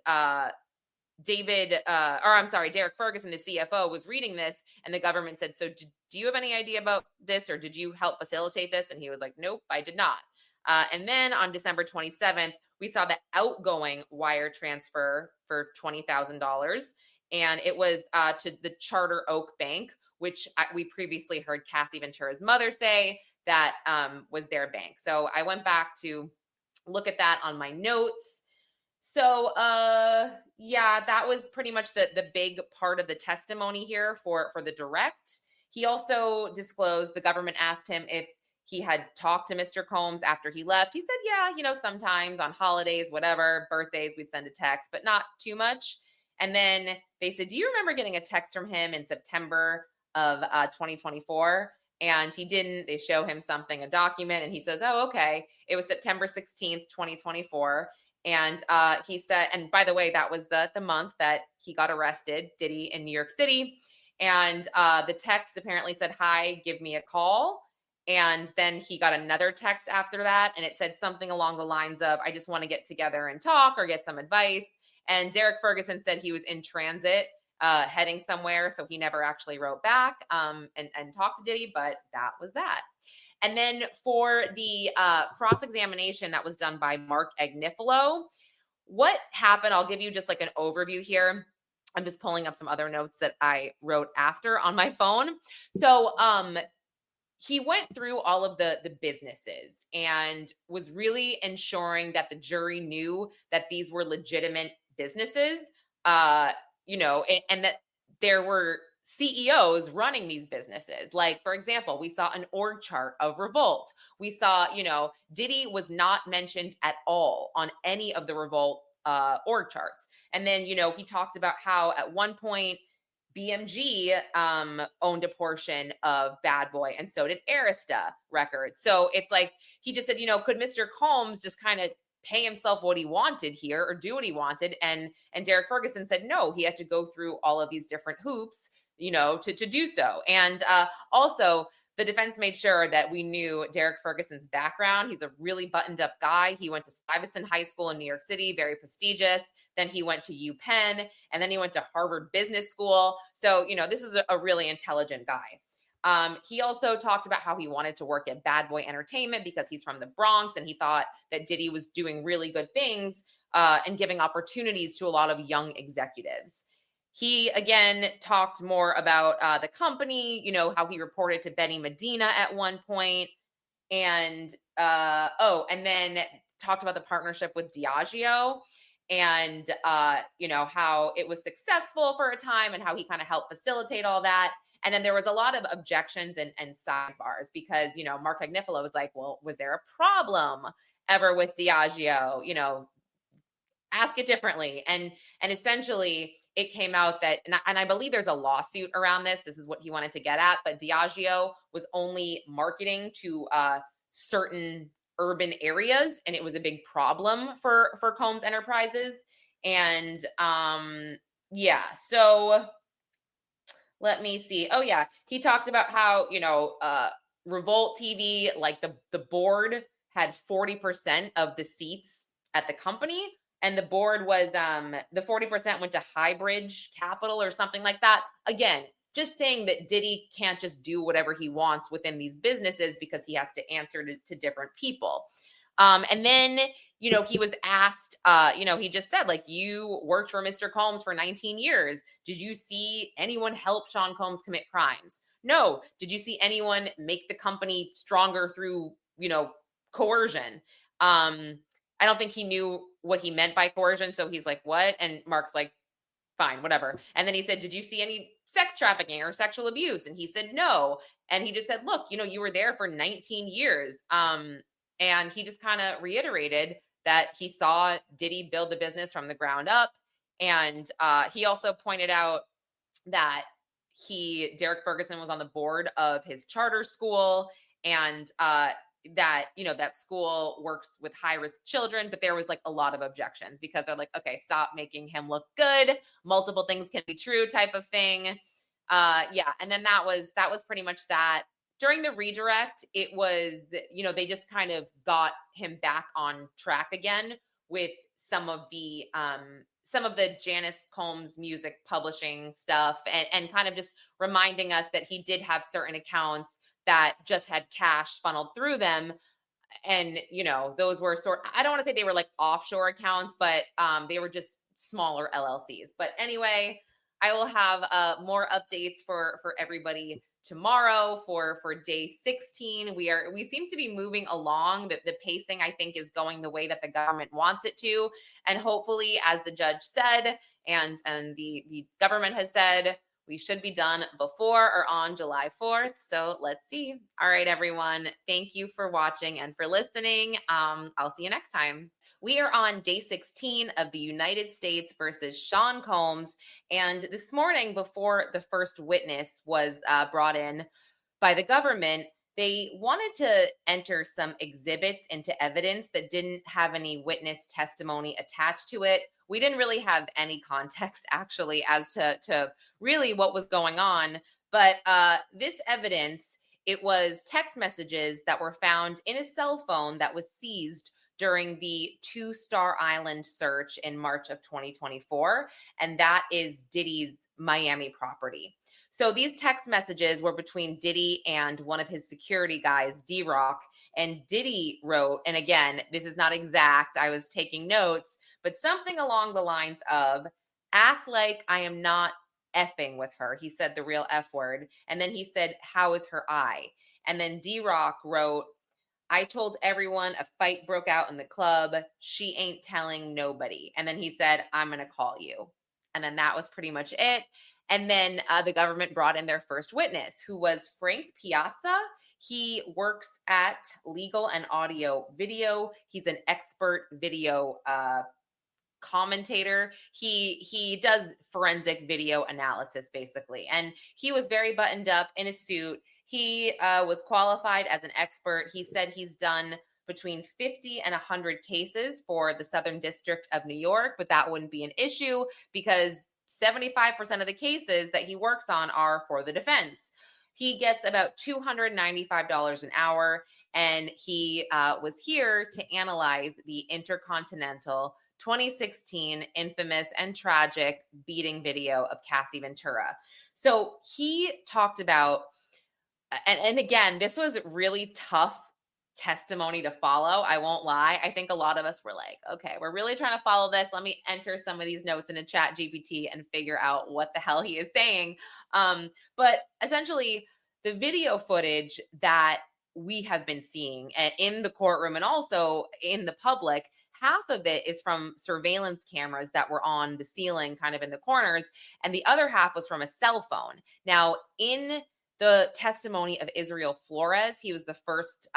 Derek Ferguson, the CFO, was reading this, and the government said, so do you have any idea about this, or did you help facilitate this? And he was like, nope, I did not. And then on December 27th, we saw the outgoing wire transfer for $20,000. And it was to the Charter Oak Bank, which we previously heard Cassie Ventura's mother say that was their bank. So I went back to look at that on my notes. So that was pretty much the big part of the testimony here for the direct. He also disclosed, the government asked him if he had talked to Mr. Combs after he left. He said, yeah, sometimes on holidays, whatever, birthdays, we'd send a text, but not too much. And then they said, do you remember getting a text from him in September of 2024? And he didn't. They show him something, a document, and he says, oh, okay. It was September 16th, 2024. And he said, and by the way, that was the month that he got arrested, Diddy, in New York City. And the text apparently said, hi, give me a call. And then he got another text after that, and it said something along the lines of, I just want to get together and talk or get some advice. And Derek Ferguson said he was in transit, heading somewhere, so he never actually wrote back and talked to Diddy, but that was that. And then for the cross-examination that was done by Mark Agnifilo, what happened, I'll give you just like an overview here. I'm just pulling up some other notes that I wrote after on my phone. So he went through all of the businesses and was really ensuring that the jury knew that these were legitimate businesses, and that there were CEOs running these businesses. Like, for example, we saw an org chart of Revolt. We saw, Diddy was not mentioned at all on any of the Revolt org charts. And then, he talked about how at one point BMG owned a portion of Bad Boy, and so did Arista Records. So it's like, he just said, could Mr. Combs just kind of pay himself what he wanted here or do what he wanted? And Derek Ferguson said, no, he had to go through all of these different hoops to do so. And also, the defense made sure that we knew Derek Ferguson's background. He's a really buttoned up guy. He went to Stuyvesant High School in New York City, very prestigious. Then he went to UPenn, and then he went to Harvard Business School. So, this is a really intelligent guy. He also talked about how he wanted to work at Bad Boy Entertainment because he's from the Bronx, and he thought that Diddy was doing really good things and giving opportunities to a lot of young executives. He, again, talked more about the company, how he reported to Benny Medina at one point, and and then talked about the partnership with Diageo and, how it was successful for a time and how he kind of helped facilitate all that. And then there was a lot of objections and sidebars because, Mark Agnifilo was like, well, was there a problem ever with Diageo? Ask it differently. And essentially it came out that, and I believe there's a lawsuit around this. This is what he wanted to get at, but Diageo was only marketing to certain urban areas, and it was a big problem for Combs Enterprises. And so let me see. Oh yeah, he talked about how Revolt TV, like the board had 40% of the seats at the company. And the board was, the 40% went to Highbridge Capital or something like that. Again, just saying that Diddy can't just do whatever he wants within these businesses because he has to answer to different people. And then, he was asked, he just said, like, you worked for Mr. Combs for 19 years. Did you see anyone help Sean Combs commit crimes? No. Did you see anyone make the company stronger through, coercion? I don't think he knew what he meant by coercion. So he's like, what? And Mark's like, fine, whatever. And then he said, did you see any sex trafficking or sexual abuse? And he said, no. And he just said, look, you were there for 19 years. And he just kind of reiterated that he saw Diddy build the business from the ground up. And he also pointed out that Derek Ferguson was on the board of his charter school, and that that school works with high-risk children, but there was like a lot of objections because they're like, okay, stop making him look good, multiple things can be true type of thing. And then that was pretty much that. During the redirect, it was, they just kind of got him back on track again with some of the Janice Combs music publishing stuff, and kind of just reminding us that he did have certain accounts that just had cash funneled through them. And, those were I don't want to say they were like offshore accounts, but they were just smaller LLCs. But anyway, I will have more updates for everybody tomorrow for day 16. We seem to be moving along. The pacing, I think, is going the way that the government wants it to. And hopefully, as the judge said, and the government has said, we should be done before or on July 4th. So let's see. All right, everyone. Thank you for watching and for listening. I'll see you next time. We are on day 16 of the United States versus Sean Combs. And this morning, before the first witness was brought in by the government, they wanted to enter some exhibits into evidence that didn't have any witness testimony attached to it. We didn't really have any context, actually, as to really what was going on. But this evidence, it was text messages that were found in a cell phone that was seized during the Two-Star Island search in March of 2024. And that is Diddy's Miami property. So these text messages were between Diddy and one of his security guys, D-Rock. And Diddy wrote, and again, this is not exact, I was taking notes, but something along the lines of, act like I am not effing with her. He said the real F word. And then he said, how is her eye? And then D-Rock wrote, I told everyone a fight broke out in the club. She ain't telling nobody. And then he said, I'm going to call you. And then that was pretty much it. And then the government brought in their first witness, who was Frank Piazza. He works at Legal and Audio Video. He's an expert video commentator. He does forensic video analysis, basically. And he was very buttoned up in a suit. He was qualified as an expert. He said he's done between 50 and 100 cases for the Southern District of New York, but that wouldn't be an issue because 75% of the cases that he works on are for the defense. He gets about $295 an hour, and he was here to analyze the Intercontinental 2016 infamous and tragic beating video of Cassie Ventura. So he talked about, and again, this was really tough testimony to follow. I won't lie. I think a lot of us were like, okay, we're really trying to follow this. Let me enter some of these notes into Chat GPT and figure out what the hell he is saying. But essentially, the video footage that we have been seeing in the courtroom and also in the public, half of it is from surveillance cameras that were on the ceiling, kind of in the corners, and the other half was from a cell phone. Now, in the testimony of Israel Flores, he was the first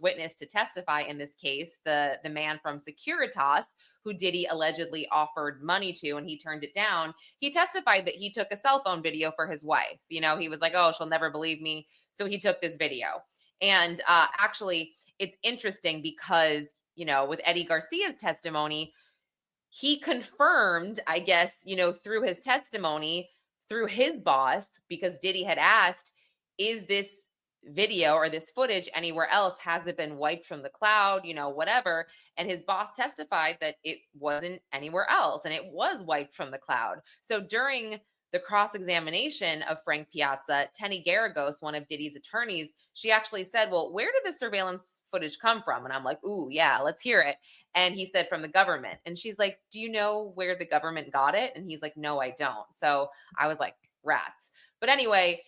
witness to testify in this case, the man from Securitas, who Diddy allegedly offered money to and he turned it down. He testified that he took a cell phone video for his wife. You know, he was like, oh, she'll never believe me. So he took this video. And actually, it's interesting because, you know, with Eddy Garcia's testimony, he confirmed, I guess, you know, through his testimony, through his boss, because Diddy had asked, is this video or this footage anywhere else? Has it been wiped from the cloud, you know, whatever? And his boss testified that it wasn't anywhere else and it was wiped from the cloud. So during the cross-examination of Frank Piazza, Tenny Garagos, one of Diddy's attorneys, she actually said, well, where did the surveillance footage come from? And I'm like, ooh, yeah, let's hear it. And he said, from the government. And she's like, do you know where the government got it? And he's like, no, I don't. So I was like, rats. But anyway,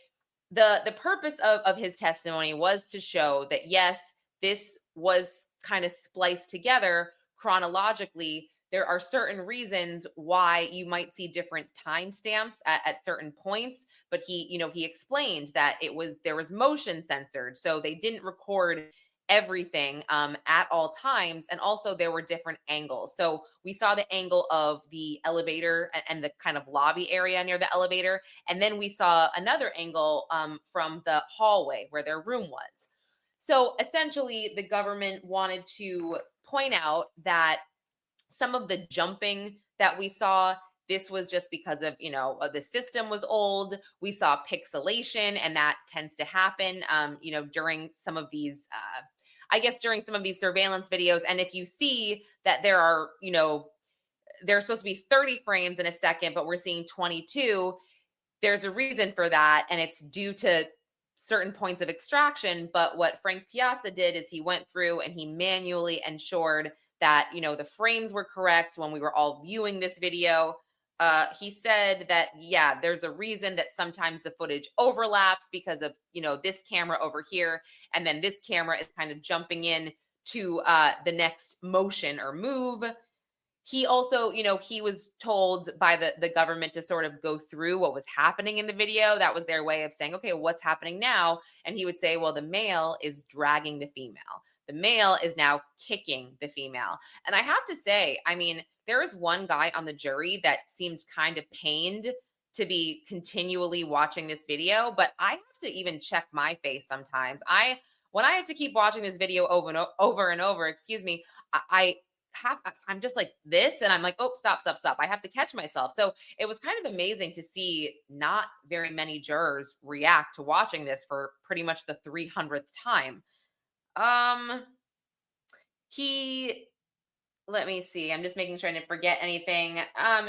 the purpose of his testimony was to show that, yes, this was kind of spliced together chronologically. There are certain reasons why you might see different timestamps at certain points, but he explained that there was motion censored, so they didn't record everything at all times, and also there were different angles. So we saw the angle of the elevator and the kind of lobby area near the elevator, and then we saw another angle from the hallway where their room was. So essentially, the government wanted to point out that some of the jumping that we saw, this was just because of, you know, the system was old. We saw pixelation, and that tends to happen, you know, during some of these, during some of these surveillance videos. And if you see that there are, you know, there's supposed to be 30 frames in a second, but we're seeing 22, there's a reason for that. And it's due to certain points of extraction. But what Frank Piazza did is he went through and he manually ensured that, you know, the frames were correct when we were all viewing this video. He said that, yeah, there's a reason that sometimes the footage overlaps because of, you know, this camera over here, and then this camera is kind of jumping in to the next motion or move. He also, you know, he was told by the government to sort of go through what was happening in the video. That was their way of saying, okay, what's happening now? And he would say, well, the male is dragging the female. The male is now kicking the female. And I have to say, I mean, there was one guy on the jury that seemed kind of pained to be continually watching this video, but I have to even check my face sometimes. When I have to keep watching this video over and over, I'm just like this, and I'm like, oh, stop. I have to catch myself. So it was kind of amazing to see not very many jurors react to watching this for pretty much the 300th time. Let me see. I'm just making sure I didn't forget anything.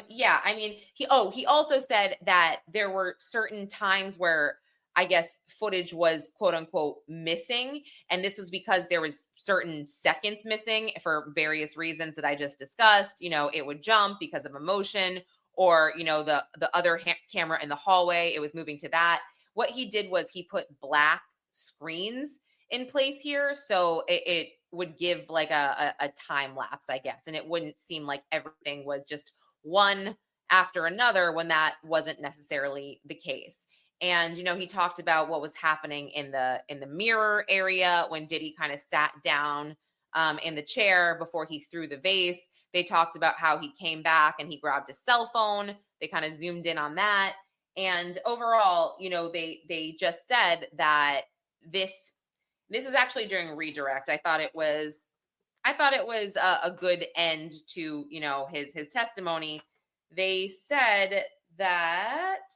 Yeah, I mean, he also said that there were certain times where I guess footage was quote unquote missing. And this was because there was certain seconds missing for various reasons that I just discussed. You know, it would jump because of emotion, or, you know, the other camera in the hallway, it was moving to that. What he did was he put black screens in place here. So it would give like a time lapse, I guess. And it wouldn't seem like everything was just one after another when that wasn't necessarily the case. And, you know, he talked about what was happening in the mirror area when Diddy kind of sat down in the chair before he threw the vase. They talked about how he came back and he grabbed his cell phone. They kind of zoomed in on that. And overall, you know, they just said that this is actually during redirect. I thought it was a good end to, you know, his testimony. they said that,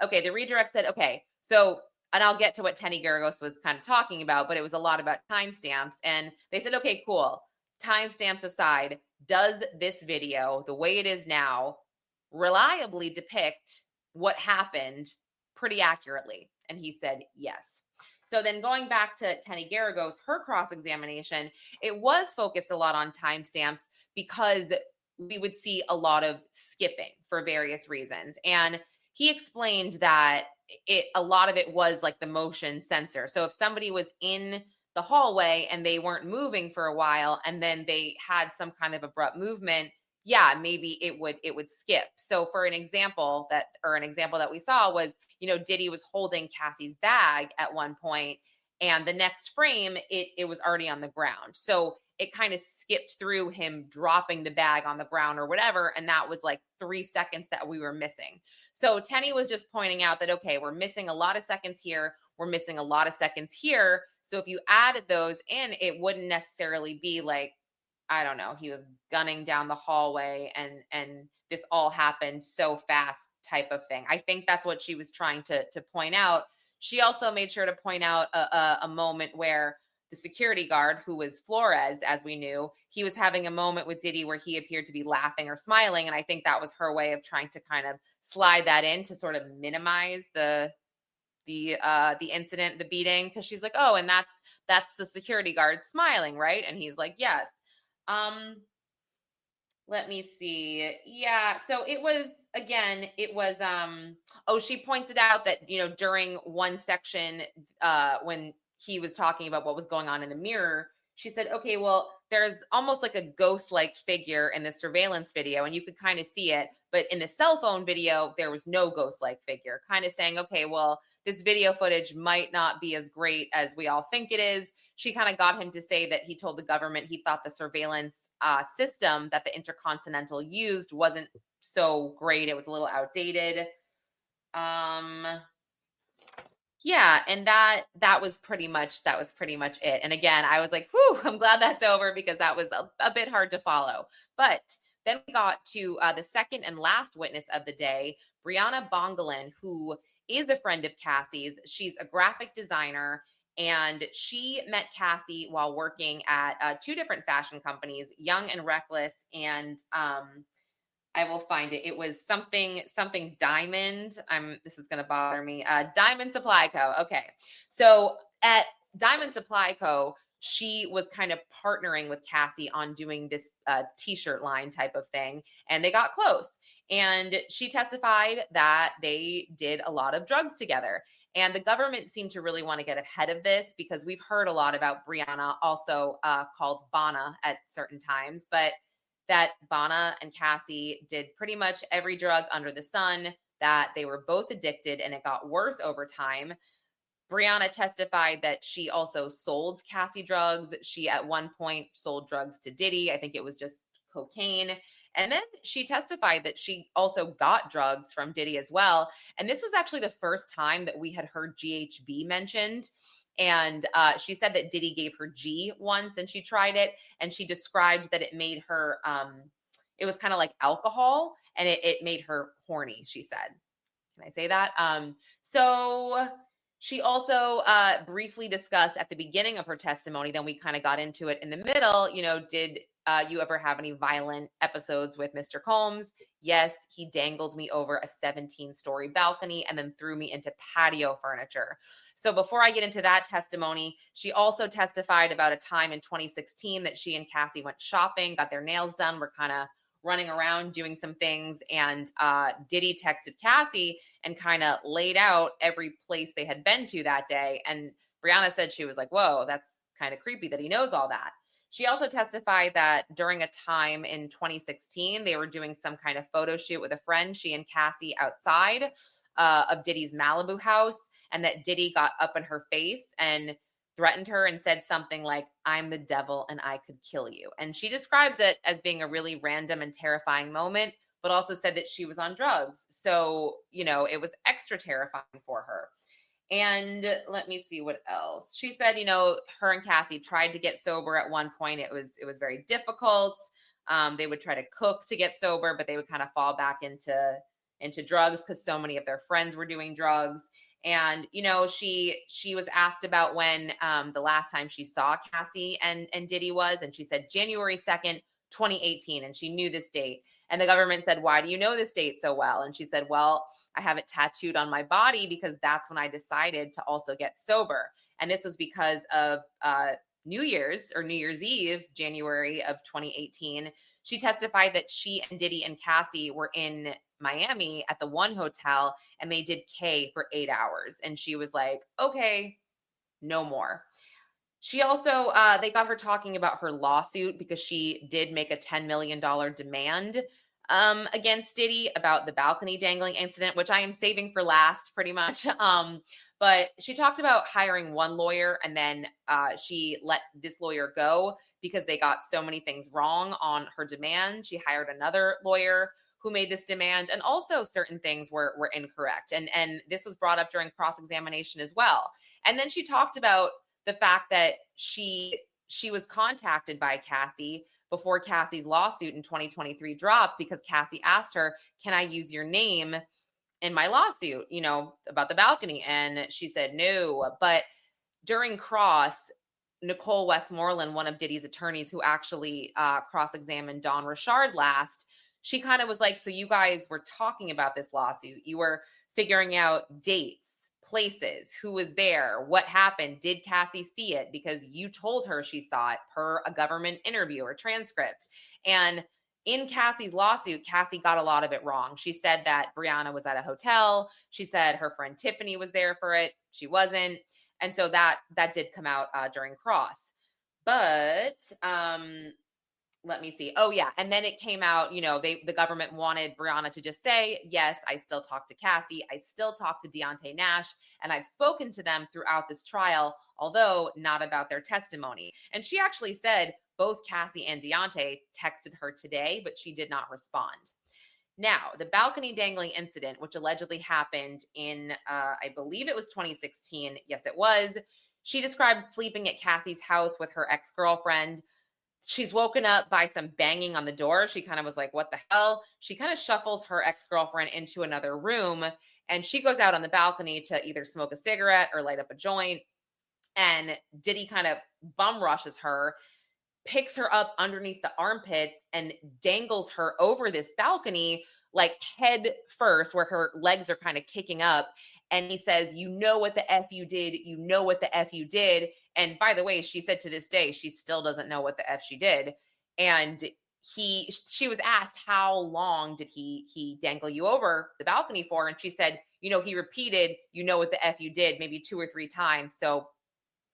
okay, the redirect said, okay, so, and I'll get to what Tenny Garagos was kind of talking about, but it was a lot about timestamps. And they said, okay, cool. Timestamps aside, does this video, the way it is now, reliably depict what happened pretty accurately? And he said, yes. So then going back to Tenny Garagos, her cross-examination, it was focused a lot on timestamps because we would see a lot of skipping for various reasons. And he explained that a lot of it was like the motion sensor. So if somebody was in the hallway and they weren't moving for a while and then they had some kind of abrupt movement, yeah, maybe it would skip. So for an example that we saw was, Diddy was holding Cassie's bag at one point, and the next frame it was already on the ground. So it kind of skipped through him dropping the bag on the ground or whatever, and that was like 3 seconds that we were missing. So Tenny was just pointing out that, okay, we're missing a lot of seconds here, we're missing a lot of seconds here. So if you added those in, it wouldn't necessarily be like, I don't know, he was gunning down the hallway and this all happened so fast type of thing. I think that's what she was trying to point out. She also made sure to point out a moment where the security guard, who was Flores, as we knew, he was having a moment with Diddy where he appeared to be laughing or smiling. And I think that was her way of trying to kind of slide that in to sort of minimize the incident, the beating, because she's like, oh, and that's the security guard smiling, right? And he's like, yes. Let me see. Yeah. So it was, she pointed out that, during one section, when he was talking about what was going on in the mirror, she said, okay, well, there's almost like a ghost-like figure in the surveillance video, and you could kind of see it. But in the cell phone video, there was no ghost-like figure, kind of saying, okay, well, this video footage might not be as great as we all think it is. She kind of got him to say that he told the government he thought the surveillance system that the Intercontinental used wasn't so great. It was a little outdated. Yeah, and that was pretty much it. And again, I was like, whew, I'm glad that's over, because that was a bit hard to follow. But then we got to the second and last witness of the day, Briana Bongalan, who is a friend of Cassie's. She's a graphic designer, and she met Cassie while working at 2 different fashion companies, Young and Reckless, and I will find it. It was something Diamond. This is going to bother me. Diamond Supply Co. Okay. So at Diamond Supply Co., she was kind of partnering with Cassie on doing this t-shirt line type of thing, and they got close. And she testified that they did a lot of drugs together. And the government seemed to really want to get ahead of this, because we've heard a lot about Briana, also called Bana at certain times, but that Bana and Cassie did pretty much every drug under the sun, that they were both addicted, and it got worse over time. Briana testified that she also sold Cassie drugs. She at one point sold drugs to Diddy. I think it was just cocaine. And then she testified that she also got drugs from Diddy as well. And this was actually the first time that we had heard GHB mentioned. And she said that Diddy gave her G once and she tried it. And she described that it made her, it was kind of like alcohol, and it made her horny, she said. Can I say that? So she also briefly discussed at the beginning of her testimony, then we kind of got into it in the middle, did you ever have any violent episodes with Mr. Combs? Yes, he dangled me over a 17-story balcony and then threw me into patio furniture. So before I get into that testimony, she also testified about a time in 2016 that she and Cassie went shopping, got their nails done, were kind of running around doing some things, and Diddy texted Cassie and kind of laid out every place they had been to that day. And Briana said she was like, whoa, that's kind of creepy that he knows all that. She also testified that during a time in 2016, they were doing some kind of photo shoot with a friend, she and Cassie, outside of Diddy's Malibu house, and that Diddy got up in her face and threatened her and said something like, I'm the devil and I could kill you. And she describes it as being a really random and terrifying moment, but also said that she was on drugs. So, it was extra terrifying for her. And let me see what else. She said, her and Cassie tried to get sober at one point. It was very difficult. They would try to cook to get sober, but they would kind of fall back into drugs because so many of their friends were doing drugs. And, you know, she was asked about when the last time she saw Cassie and Diddy was, and she said January 2nd, 2018, and she knew this date. And the government said, why do you know this date so well? And she said, well, I have it tattooed on my body because that's when I decided to also get sober. And this was because of New Year's Eve, January of 2018. She testified that she and Diddy and Cassie were in Miami at the one hotel and they did K for 8 hours. And she was like, okay, no more. She also, they got her talking about her lawsuit because she did make a $10 million demand against Diddy about the balcony dangling incident, which I am saving for last pretty much. But she talked about hiring one lawyer and then she let this lawyer go because they got so many things wrong on her demand. She hired another lawyer who made this demand, and also certain things were incorrect. And this was brought up during cross-examination as well. And then she talked about the fact that she was contacted by Cassie before Cassie's lawsuit in 2023 dropped because Cassie asked her, can I use your name in my lawsuit, you know, about the balcony? And she said no. But during cross, Nicole Westmoreland, one of Diddy's attorneys who actually cross-examined Don Richard last, she kind of was like, so you guys were talking about this lawsuit. You were figuring out dates, places, who was there, what happened. Did Cassie see it? Because you told her she saw it per a government interview or transcript. And in Cassie's lawsuit, Cassie got a lot of it wrong. She said that Bryana was at a hotel. She said her friend Tiffany was there for it. She wasn't. And so that did come out during cross. But let me see. Oh, yeah. And then it came out, you know, the government wanted Bryana to just say, yes, I still talk to Cassie. I still talk to Deontay Nash, and I've spoken to them throughout this trial, although not about their testimony. And she actually said both Cassie and Deontay texted her today, but she did not respond. Now, the balcony dangling incident, which allegedly happened in, I believe it was 2016. Yes, it was. She describes sleeping at Cassie's house with her ex-girlfriend. She's woken up by some banging on the door. She kind of was like, what the hell? She kind of shuffles her ex-girlfriend into another room, and she goes out on the balcony to either smoke a cigarette or light up a joint. And Diddy kind of bum rushes her, picks her up underneath the armpits, and dangles her over this balcony, like head first, where her legs are kind of kicking up. And he says, you know what the F you did. You know what the F you did. And by the way, she said to this day, she still doesn't know what the F she did. And she was asked, how long did he dangle you over the balcony for? And she said, you know, he repeated, you know what the F you did, maybe 2 or 3 times. So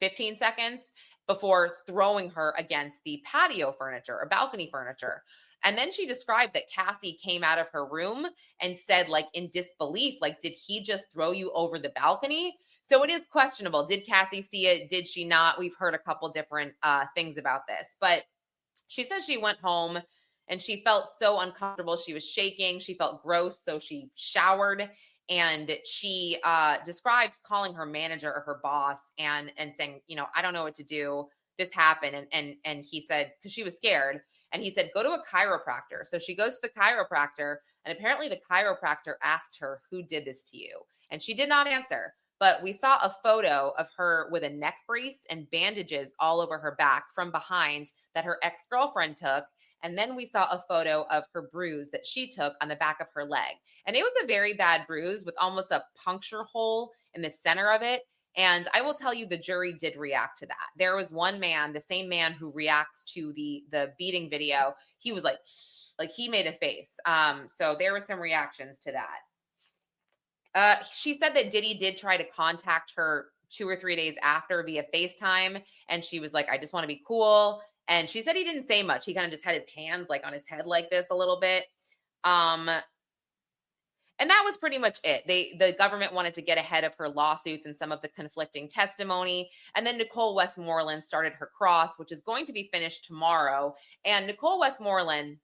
15 seconds before throwing her against the patio furniture or balcony furniture. And then she described that Cassie came out of her room and said, like, in disbelief, like, did he just throw you over the balcony? So it is questionable. Did Cassie see it? Did she not? We've heard a couple different things about this. But she says she went home and she felt so uncomfortable. She was shaking. She felt gross. So she showered. And she describes calling her manager or her boss and saying, you know, I don't know what to do. This happened. And he said, because she was scared. And he said, go to a chiropractor. So she goes to the chiropractor. And apparently the chiropractor asked her, who did this to you? And she did not answer. But we saw a photo of her with a neck brace and bandages all over her back from behind that her ex-girlfriend took. And then we saw a photo of her bruise that she took on the back of her leg. And it was a very bad bruise with almost a puncture hole in the center of it. And I will tell you, the jury did react to that. There was one man, the same man who reacts to the beating video. He was like he made a face. So there were some reactions to that. She said that Diddy did try to contact her 2 or 3 days after via FaceTime. And she was like, I just want to be cool. And she said he didn't say much. He kind of just had his hands like on his head like this a little bit. And that was pretty much it. The government wanted to get ahead of her lawsuits and some of the conflicting testimony. And then Nicole Westmoreland started her cross, which is going to be finished tomorrow. And Nicole Westmoreland,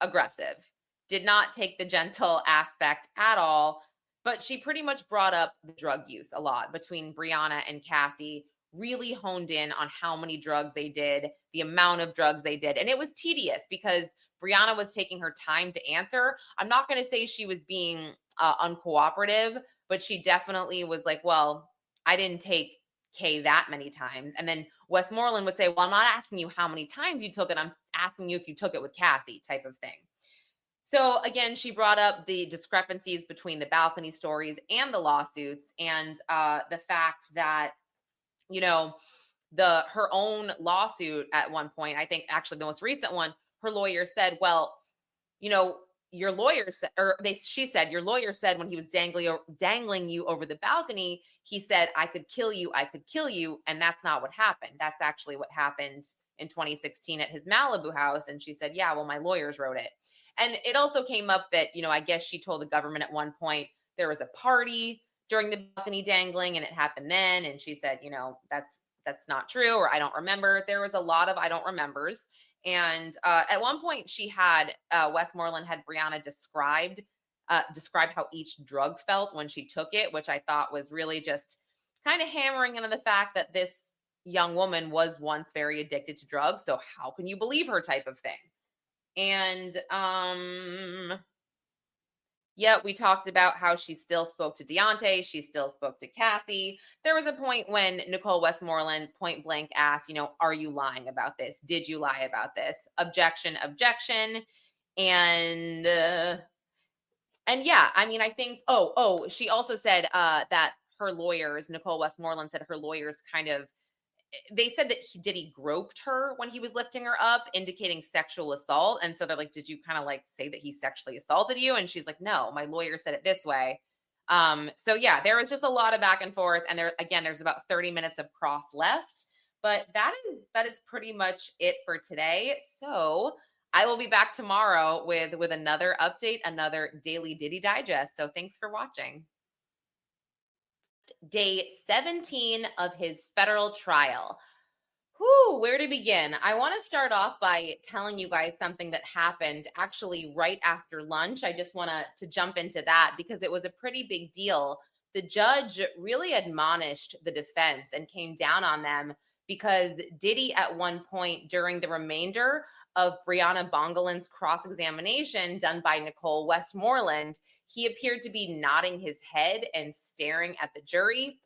aggressive, did not take the gentle aspect at all. But she pretty much brought up the drug use a lot between Bryana and Cassie, really honed in on how many drugs they did, the amount of drugs they did. And it was tedious because Briana was taking her time to answer. I'm not going to say she was being uncooperative, but she definitely was like, well, I didn't take K that many times. And then Westmoreland would say, well, I'm not asking you how many times you took it. I'm asking you if you took it with Cassie, type of thing. So again, she brought up the discrepancies between the balcony stories and the lawsuits, and the fact that, you know, her own lawsuit at one point, I think actually the most recent one, her lawyer said, well, you know, your lawyer said, she said, your lawyer said when he was dangling you over the balcony, he said, I could kill you. And that's not what happened. That's actually what happened in 2016 at his Malibu house. And she said, yeah, well, my lawyers wrote it. And it also came up that, you know, I guess she told the government at one point there was a party during the balcony dangling and it happened then. And she said, you know, that's not true, or I don't remember. There was a lot of I don't remembers. And at one point she had Westmoreland had Briana describe how each drug felt when she took it, which I thought was really just kind of hammering into the fact that this young woman was once very addicted to drugs. So how can you believe her, type of thing? And yeah, we talked about how she still spoke to Deontay. She still spoke to Cassie. There was a point when Nicole Westmoreland point blank asked, you know, are you lying about this? Did you lie about this? Objection. And yeah, I mean, I think, she also said that her lawyers, Nicole Westmoreland said her lawyers they said that Diddy groped her when he was lifting her up, indicating sexual assault. And so they're like, did you kind of like say that he sexually assaulted you? And she's like, no, my lawyer said it this way. So yeah, there was just a lot of back and forth. And there's about 30 minutes of cross left, but that is pretty much it for today. So I will be back tomorrow with another update, another daily Diddy digest. So thanks for watching. Day 17 of his federal trial. Where to begin? I want to start off by telling you guys something that happened actually right after lunch. I just want to jump into that because it was a pretty big deal. The judge really admonished the defense and came down on them because Diddy at one point during the remainder of Briana Bongalan's cross-examination done by Nicole Westmoreland, he appeared to be nodding his head and staring at the jury.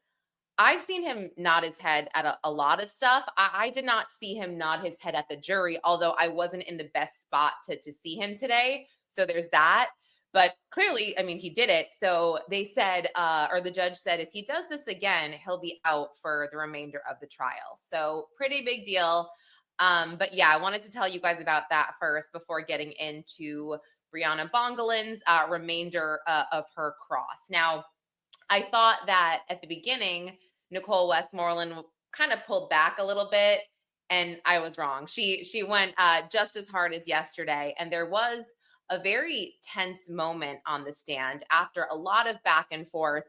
I've seen him nod his head at a lot of stuff. I did not see him nod his head at the jury, although I wasn't in the best spot to see him today. So there's that. But clearly, I mean, he did it. So they said, or the judge said, if he does this again, he'll be out for the remainder of the trial. So pretty big deal. But yeah, I wanted to tell you guys about that first before getting into Briana Bongalan's remainder of her cross. Now, I thought that at the beginning, Nicole Westmoreland kind of pulled back a little bit, and I was wrong. She went just as hard as yesterday, and there was a very tense moment on the stand after a lot of back and forth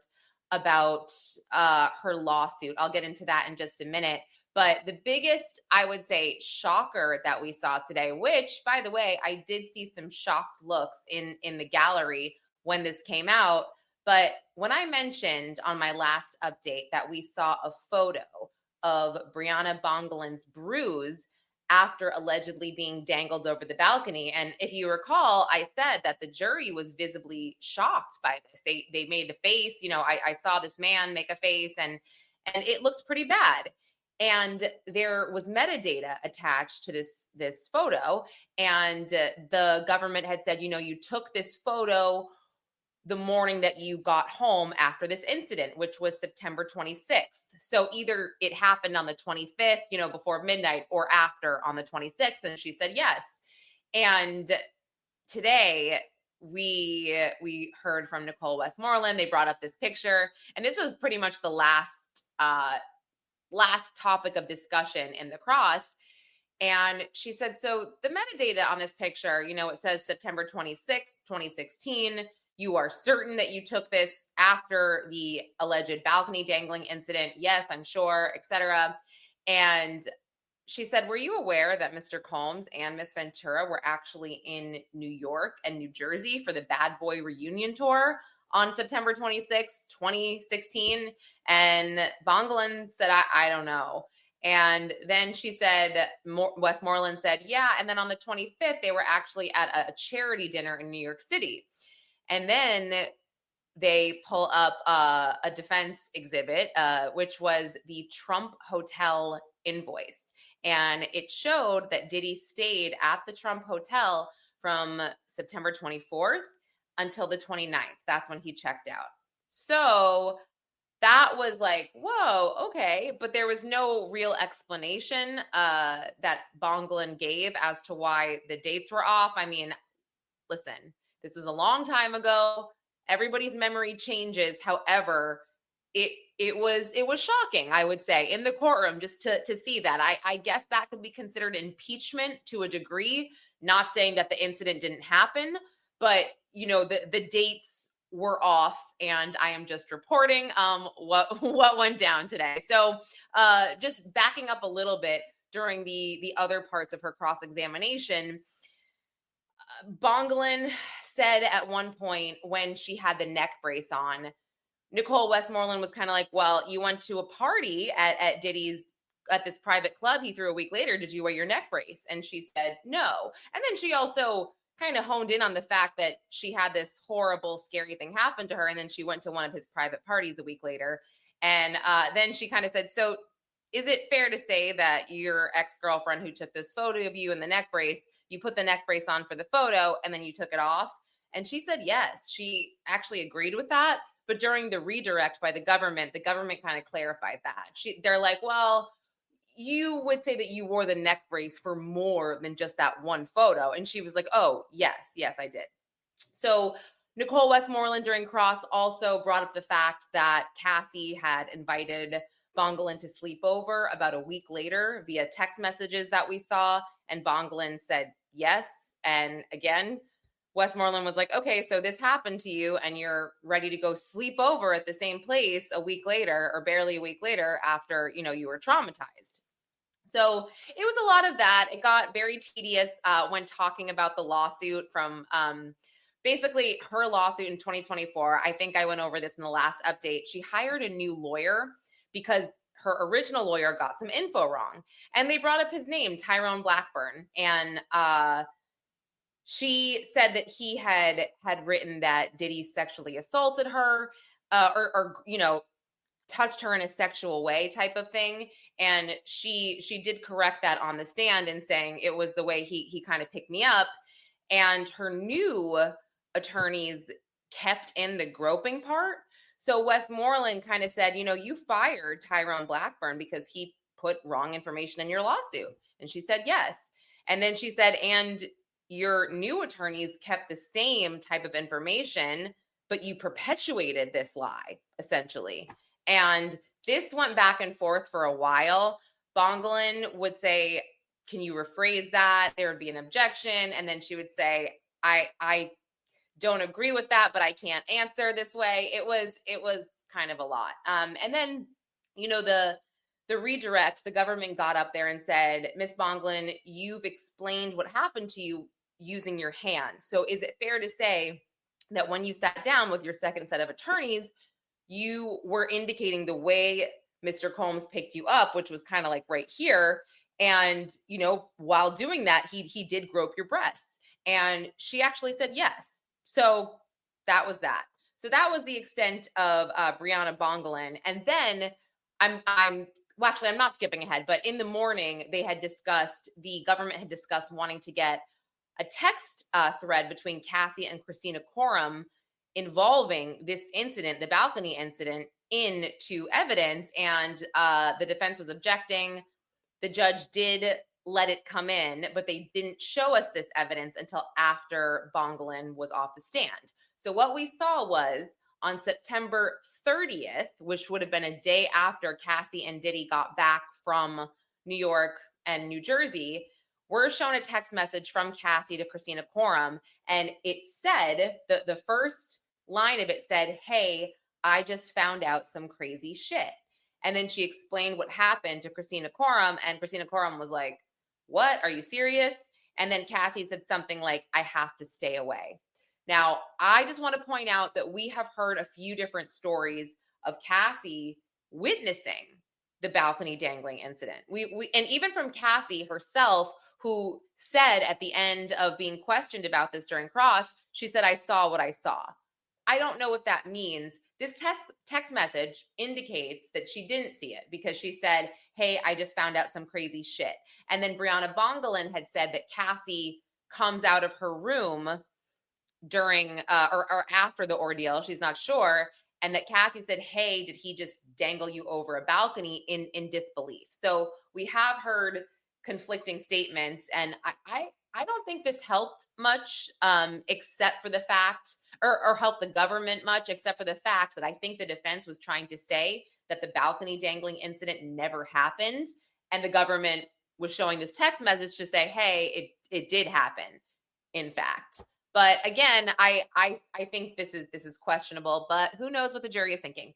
about her lawsuit. I'll get into that in just a minute. But the biggest, I would say, shocker that we saw today, which, by the way, I did see some shocked looks in the gallery when this came out. But when I mentioned on my last update that we saw a photo of Briana Bongalan's bruise after allegedly being dangled over the balcony, and if you recall, I said that the jury was visibly shocked by this. They made a face. You know, I saw this man make a face, and it looks pretty bad. And there was metadata attached to this photo, and the government had said, you know, you took this photo the morning that you got home after this incident, which was September 26th. So either it happened on the 25th, you know, before midnight, or after on the 26th. And she said yes. And today we heard from Nicole Westmoreland. They brought up this picture, and this was pretty much the last topic of discussion in the cross. And she said, so the metadata on this picture, you know, it says September 26th, 2016. You are certain that you took this after the alleged balcony dangling incident? Yes, I'm sure, etc. And she said, were you aware that Mr. Combs and Miss Ventura were actually in New York and New Jersey for the Bad Boy reunion tour on September 26, 2016. And Bongalan said, I don't know. And then she said, Westmoreland said, yeah. And then on the 25th, they were actually at a charity dinner in New York City. And then they pull up a defense exhibit, which was the Trump Hotel invoice. And it showed that Diddy stayed at the Trump Hotel from September 24th until the 29th. That's when he checked out. So that was like, whoa, okay. But there was no real explanation that Bongalan gave as to why the dates were off. I mean, listen, this was a long time ago. Everybody's memory changes. However, it was shocking, I would say, in the courtroom just to see that. I guess that could be considered impeachment to a degree, not saying that the incident didn't happen, but the dates were off, and I am just reporting what went down today. So just backing up a little bit, during the other parts of her cross-examination, Bongalan said at one point when she had the neck brace on, Nicole Westmoreland was kind of like, well, you went to a party at Diddy's, at this private club he threw a week later. Did you wear your neck brace? And she said no. And then she also kind of honed in on the fact that she had this horrible, scary thing happen to her. And then she went to one of his private parties a week later. And then she kind of said, so is it fair to say that your ex-girlfriend who took this photo of you in the neck brace, you put the neck brace on for the photo and then you took it off? And she said yes. She actually agreed with that. But during the redirect by the government kind of clarified that. They're like, well, you would say that you wore the neck brace for more than just that one photo. And she was like, oh, yes, I did. So Nicole Westmoreland during cross also brought up the fact that Cassie had invited Bongalan to sleep over about a week later via text messages that we saw. And Bongalan said yes. And again, Westmoreland was like, okay, so this happened to you and you're ready to go sleep over at the same place a week later, or barely a week later, after, you were traumatized. So it was a lot of that. It got very tedious when talking about the lawsuit from basically her lawsuit in 2024. I think I went over this in the last update. She hired a new lawyer because her original lawyer got some info wrong. And they brought up his name, Tyrone Blackburn. And she said that he had written that Diddy sexually assaulted her or touched her in a sexual way type of thing. And she did correct that on the stand and saying it was the way he kind of picked me up. And her new attorneys kept in the groping part. So Westmoreland kind of said, you fired Tyrone Blackburn because he put wrong information in your lawsuit. And she said yes. And then she said, and your new attorneys kept the same type of information, but you perpetuated this lie, essentially. And this went back and forth for a while. Bongalan would say, can you rephrase that? There would be an objection. And then she would say, I don't agree with that, but I can't answer this way. It was kind of a lot. And then, the redirect, the government got up there and said, Ms. Bongalan, you've explained what happened to you using your hand. So is it fair to say that when you sat down with your second set of attorneys, you were indicating the way Mr. Combs picked you up, which was kind of like right here. And, while doing that, he did grope your breasts. And she actually said yes. So that was that. So that was the extent of Briana Bongalan. And then I'm not skipping ahead, but in the morning, the government had discussed wanting to get a text thread between Cassie and Christina Courtroom involving this incident, the balcony incident, into evidence. And the defense was objecting. The judge did let it come in, but they didn't show us this evidence until after Bongalan was off the stand. So what we saw was on September 30th, which would have been a day after Cassie and Diddy got back from New York and New Jersey, we're shown a text message from Cassie to Christina Courtroom, and it said, the first line of it said, hey, I just found out some crazy shit. And then she explained what happened to Christina Courtroom, and Christina Courtroom was like, what? Are you serious? And then Cassie said something like, I have to stay away. Now, I just want to point out that we have heard a few different stories of Cassie witnessing the balcony dangling incident. And even from Cassie herself, who said at the end of being questioned about this during cross, she said, "I saw what I saw." I don't know what that means. This text message indicates that she didn't see it because she said, "Hey, I just found out some crazy shit." And then Briana Bongalan had said that Cassie comes out of her room during or after the ordeal. She's not sure. And that Cassie said, "Hey, did he just dangle you over a balcony?" in disbelief. So we have heard conflicting statements, and I don't think this helped much, except for the fact, or helped the government much, except for the fact that I think the defense was trying to say that the balcony dangling incident never happened, and the government was showing this text message to say, "Hey, it did happen, in fact." But again, I think this is questionable, but who knows what the jury is thinking.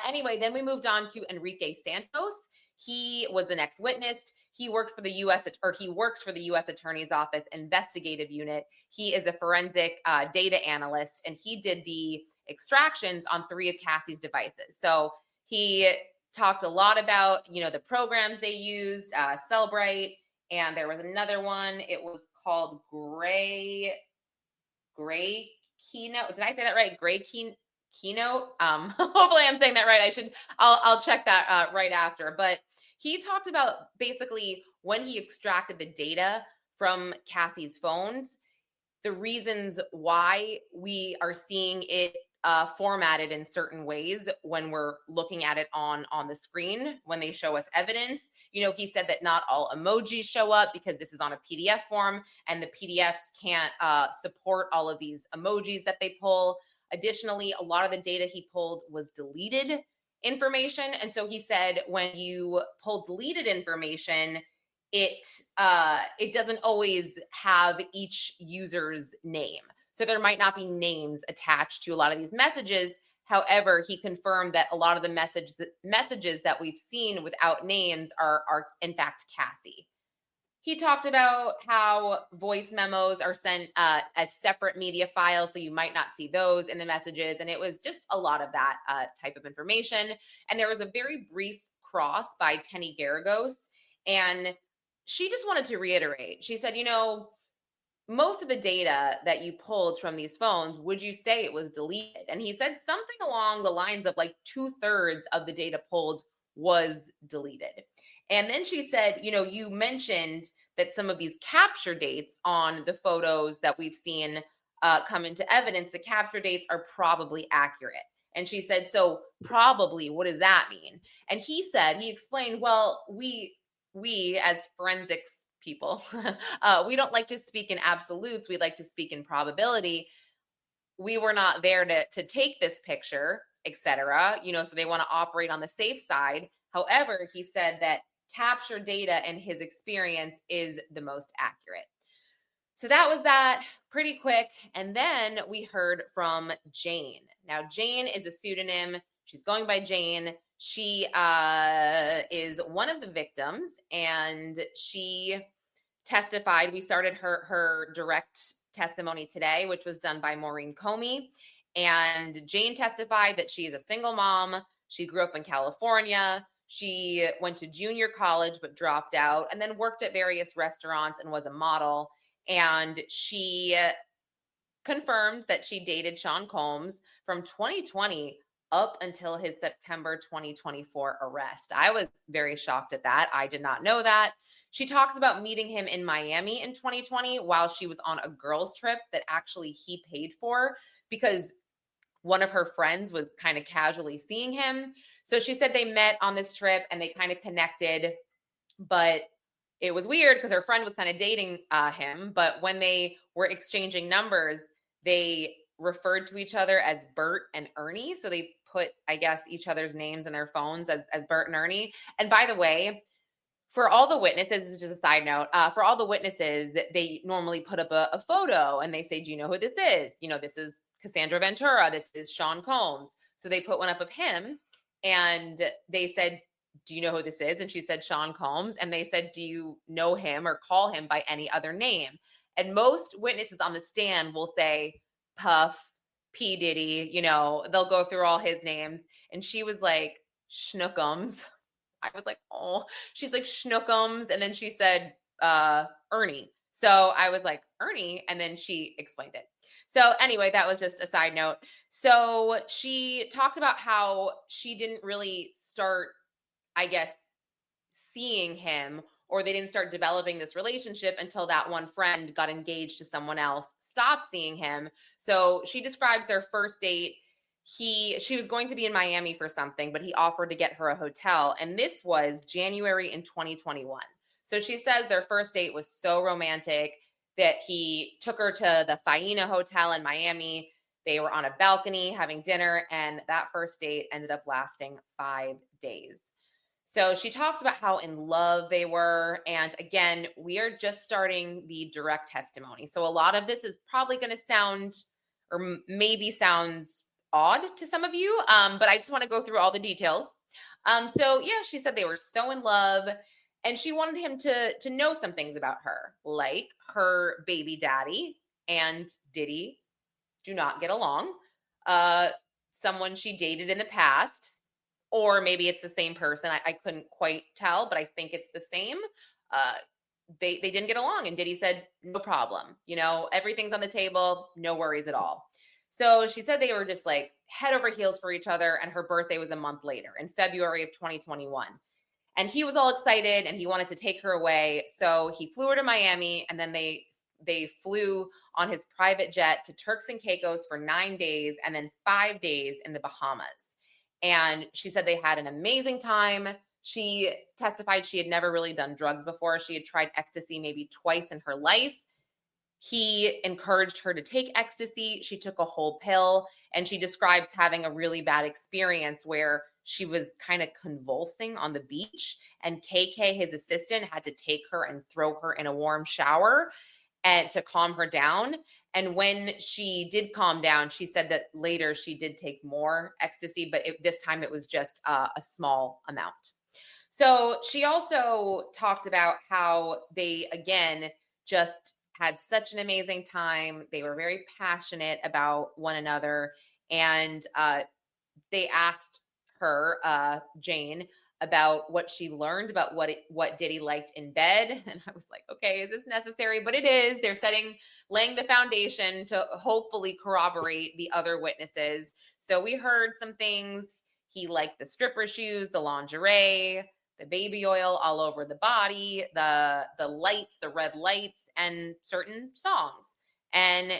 Anyway, then we moved on to Enrique Santos. He was the next witness. He works for the U.S. Attorney's Office Investigative Unit. He is a forensic data analyst, and he did the extractions on 3 of Cassie's devices. So he talked a lot about, the programs they used, Cellbrite, and there was another one. It was called Gray Keynote. Did I say that right? Gray Keynote. Hopefully I'm saying that right. I'll check that right after. But he talked about basically when he extracted the data from Cassie's phones, the reasons why we are seeing it formatted in certain ways when we're looking at it on the screen, when they show us evidence. He said that not all emojis show up because this is on a PDF form and the PDFs can't support all of these emojis that they pull. Additionally, a lot of the data he pulled was deleted information. And so he said when you pull deleted information, it doesn't always have each user's name. So there might not be names attached to a lot of these messages. However, he confirmed that a lot of the messages that we've seen without names are in fact Cassie. He talked about how voice memos are sent as separate media files, so you might not see those in the messages. And it was just a lot of that type of information. And there was a very brief cross by Tenny Garagos, and she just wanted to reiterate. She said, most of the data that you pulled from these phones, would you say it was deleted? And he said something along the lines of like 2/3 of the data pulled was deleted. And then she said, you mentioned that some of these capture dates on the photos that we've seen come into evidence, the capture dates are probably accurate. And she said, so probably, what does that mean? And he explained, well, we as forensics people, we don't like to speak in absolutes. We like to speak in probability. We were not there to take this picture, etc. So they want to operate on the safe side. However, he said that capture data in his experience is the most accurate. So that was that, pretty quick. And then we heard from Jane. Now, Jane is a pseudonym. She's going by Jane. She is one of the victims, and she testified. We started her direct testimony today, which was done by Maureen Comey. And Jane testified that she is a single mom. She grew up in California. She went to junior college but dropped out, and then worked at various restaurants and was a model. And she confirmed that she dated Sean Combs from 2020 up until his September 2024 arrest. I was very shocked at that. I did not know that. She talks about meeting him in Miami in 2020 while she was on a girls' trip that actually he paid for because one of her friends was kind of casually seeing him. So she said they met on this trip and they kind of connected, but it was weird because her friend was kind of dating him. But when they were exchanging numbers, they referred to each other as Bert and Ernie. So they put, I guess, each other's names in their phones as Bert and Ernie. And by the way, for all the witnesses, this is just a side note, for all the witnesses, they normally put up a photo and they say, do you know who this is? This is Cassandra Ventura. This is Sean Combs. So they put one up of him and they said, do you know who this is? And she said, Sean Combs. And they said, do you know him or call him by any other name? And most witnesses on the stand will say, Puff, P. Diddy, they'll go through all his names. And she was like, Schnookums. I was like, oh, she's like, Schnookums. And then she said, Ernie. So I was like, Ernie. And then she explained it. So anyway, that was just a side note. So she talked about how she didn't really start, I guess, seeing him, or they didn't start developing this relationship until that one friend got engaged to someone else, stopped seeing him. So she describes their first date. She was going to be in Miami for something, but he offered to get her a hotel. And this was January in 2021. So she says their first date was so romantic that he took her to the Faina Hotel in Miami. They were on a balcony having dinner, and that first date ended up lasting 5 days. So she talks about how in love they were. And again, we are just starting the direct testimony. So a lot of this is probably going to sound, or maybe sounds odd to some of you, but I just want to go through all the details. So yeah, she said they were so in love, and she wanted him to know some things about her, like her baby daddy and Diddy do not get along. Someone she dated in the past, or maybe it's the same person. I couldn't quite tell, but I think it's the same. They didn't get along, and Diddy said, no problem. Everything's on the table, no worries at all. So she said they were just like head over heels for each other, and her birthday was a month later in February of 2021. And he was all excited, and he wanted to take her away. So he flew her to Miami, and then they flew on his private jet to Turks and Caicos for 9 days, and then 5 days in the Bahamas. And she said they had an amazing time. She testified she had never really done drugs before. She had tried ecstasy maybe twice in her life. He encouraged her to take ecstasy. She took a whole pill, and she describes having a really bad experience where she was kind of convulsing on the beach, and KK, his assistant, had to take her and throw her in a warm shower and to calm her down. And when she did calm down, she said that later she did take more ecstasy, but this time it was just a small amount. So she also talked about how they, again, just had such an amazing time. They were very passionate about one another. And they asked her, Jane, about what she learned about what Diddy liked in bed. And I was like, okay, is this necessary? But it is. They're laying the foundation to hopefully corroborate the other witnesses. So we heard some things. He liked the stripper shoes, the lingerie, the baby oil all over the body, the lights, the red lights, and certain songs. And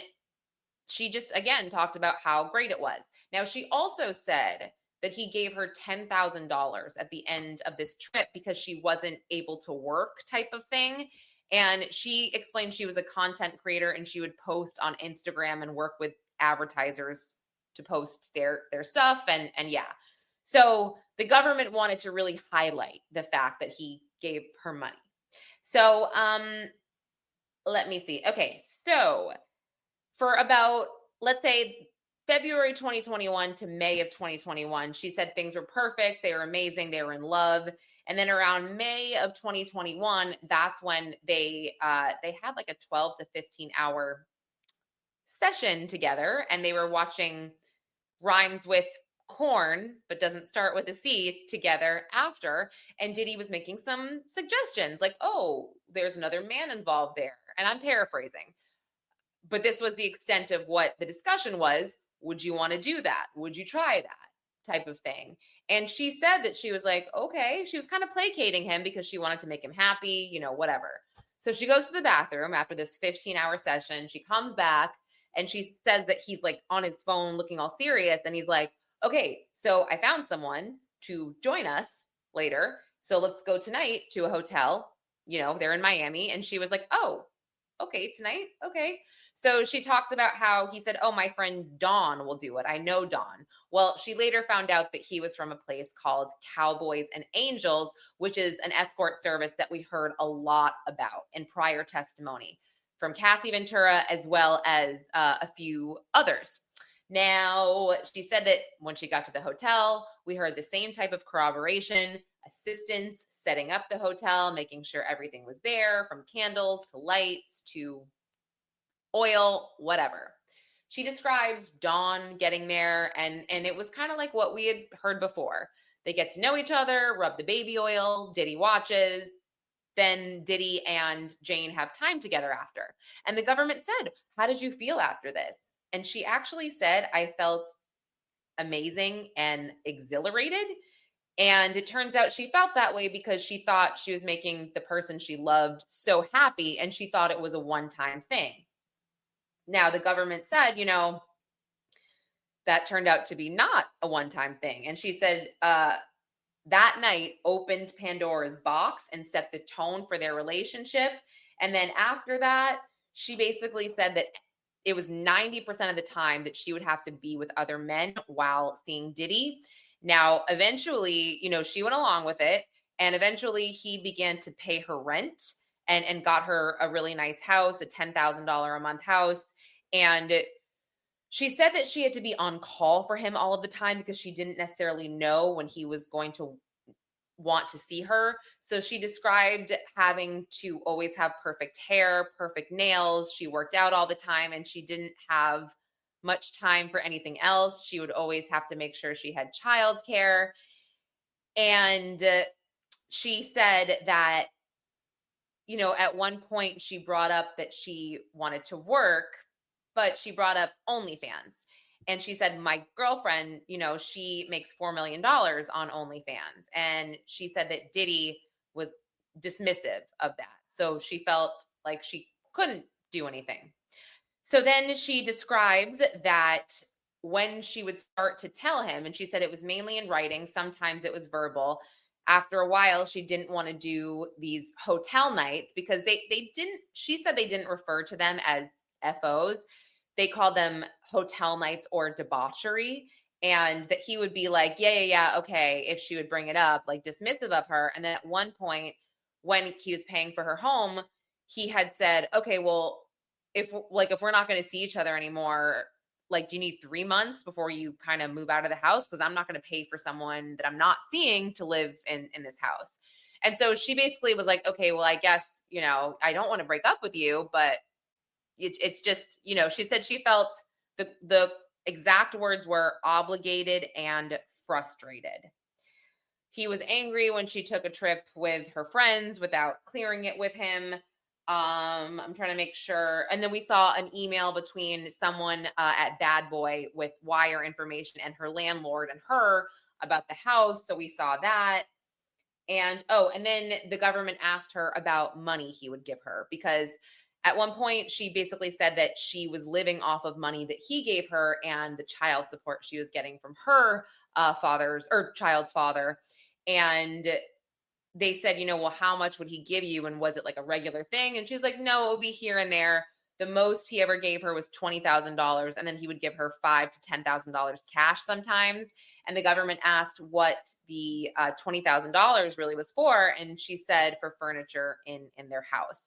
she just, again, talked about how great it was. Now, she also said that he gave her $10,000 at the end of this trip because she wasn't able to work, type of thing. And she explained she was a content creator, and she would post on Instagram and work with advertisers to post their stuff. And yeah. So the government wanted to really highlight the fact that he gave her money. So let me see. Okay, so for about, let's say, February 2021 to May of 2021, she said things were perfect. They were amazing. They were in love. And then around May of 2021, that's when they had like a 12 to 15 hour session together, and they were watching Rhymes with Corn, but doesn't start with a C, together after. And Diddy was making some suggestions like, oh, there's another man involved there. And I'm paraphrasing. But this was the extent of what the discussion was. Would you want to do that? Would you try that type of thing? And she said that she was like, okay. She was kind of placating him because she wanted to make him happy, whatever. So she goes to the bathroom after this 15-hour session. She comes back, and she says that he's like on his phone looking all serious. And he's like, okay, so I found someone to join us later. So let's go tonight to a hotel. They're in Miami. And she was like, oh, okay, tonight. Okay. So she talks about how he said, oh, my friend Dawn will do it. I know Dawn. Well, she later found out that he was from a place called Cowboys and Angels, which is an escort service that we heard a lot about in prior testimony from Cassie Ventura, as well as a few others. Now, she said that when she got to the hotel, we heard the same type of corroboration, assistants setting up the hotel, making sure everything was there, from candles to lights to oil, whatever. she describes Dawn getting there, and it was kind of like what we had heard before. They get to know each other, rub the baby oil, Diddy watches, then Diddy and Jane have time together after. And the government said, how did you feel after this? And she actually said, I felt amazing and exhilarated. And it turns out she felt that way because she thought she was making the person she loved so happy, and she thought it was a one-time thing. Now, the government said, that turned out to be not a one-time thing. And she said, that night opened Pandora's box and set the tone for their relationship. And then after that, she basically said that it was 90% of the time that she would have to be with other men while seeing Diddy. Now, eventually, she went along with it. And eventually he began to pay her rent and got her a really nice house, a $10,000 a month house. And she said that she had to be on call for him all of the time because she didn't necessarily know when he was going to want to see her. So she described having to always have perfect hair, perfect nails. She worked out all the time, and she didn't have much time for anything else. She would always have to make sure she had childcare. And she said that, at one point she brought up that she wanted to work, but she brought up OnlyFans. And she said, my girlfriend, she makes $4 million on OnlyFans. And she said that Diddy was dismissive of that. So she felt like she couldn't do anything. So then she describes that when she would start to tell him, and she said it was mainly in writing, sometimes it was verbal. After a while, she didn't want to do these hotel nights because she said they didn't refer to them as FOs. They called them hotel nights or debauchery. And that he would be like, yeah, okay, if she would bring it up, like dismissive of her. And then at one point, when he was paying for her home, he had said, okay, well, if we're not going to see each other anymore, like, do you need 3 months before you kind of move out of the house? Because I'm not going to pay for someone that I'm not seeing to live in this house. And so she basically was like, okay, well, I guess, I don't want to break up with you, but it's just, she said she felt the exact words were obligated and frustrated. He was angry when she took a trip with her friends without clearing it with him. I'm trying to make sure. And then we saw an email between someone at Bad Boy with wire information and her landlord and her about the house. So we saw that. And then the government asked her about money he would give her, because at one point she basically said that she was living off of money that he gave her and the child support she was getting from her child's father. And they said, well, how much would he give you? And was it like a regular thing? And she's like, no, it would be here and there. The most he ever gave her was $20,000. And then he would give her $5,000 to $10,000 cash sometimes. And the government asked what the $20,000 really was for. And she said for furniture in their house.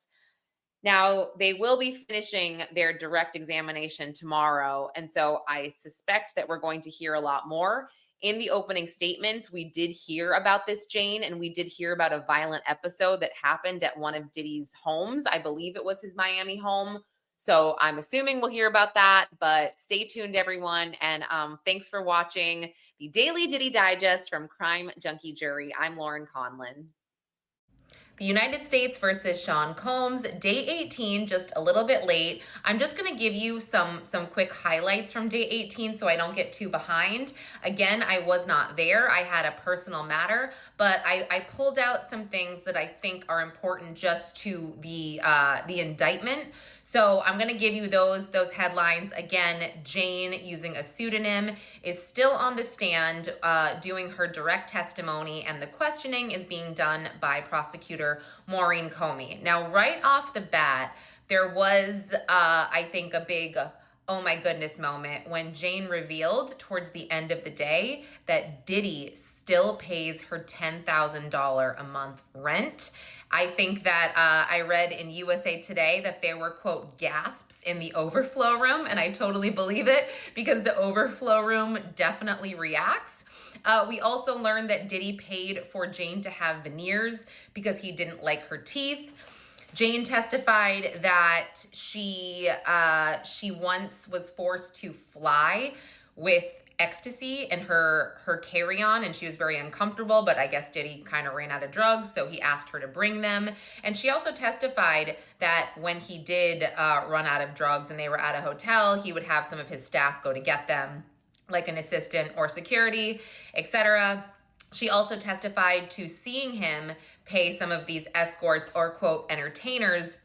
Now, they will be finishing their direct examination tomorrow. And so I suspect that we're going to hear a lot more. In the opening statements, we did hear about this, Jane, and we did hear about a violent episode that happened at one of Diddy's homes. I believe it was his Miami home. So I'm assuming we'll hear about that, but stay tuned, everyone. And thanks for watching the Daily Diddy Digest from Crime Junkie Jury. I'm Lauren Conlon. The United States versus Sean Combs, day 18, just a little bit late. I'm just going to give you some quick highlights from day 18 so I don't get too behind. Again, I was not there. I had a personal matter, but I pulled out some things that I think are important just to the indictment. So I'm going to give you those headlines. Again, Jane, using a pseudonym, is still on the stand doing her direct testimony, and the questioning is being done by prosecutor Maureen Comey. Now, right off the bat, there was, I think, a big oh my goodness moment when Jane revealed towards the end of the day that Diddy still pays her $10,000 a month rent. I think that I read in USA Today that there were, quote, gasps in the overflow room, and I totally believe it because the overflow room definitely reacts. We also learned that Diddy paid for Jane to have veneers because he didn't like her teeth. Jane testified that she once was forced to fly with ecstasy in her carry-on, and she was very uncomfortable, but I guess Diddy kind of ran out of drugs, so he asked her to bring them. And she also testified that when he did run out of drugs and they were at a hotel, he would have some of his staff go to get them, like an assistant or security, etc. She also testified to seeing him pay some of these escorts or, quote, entertainers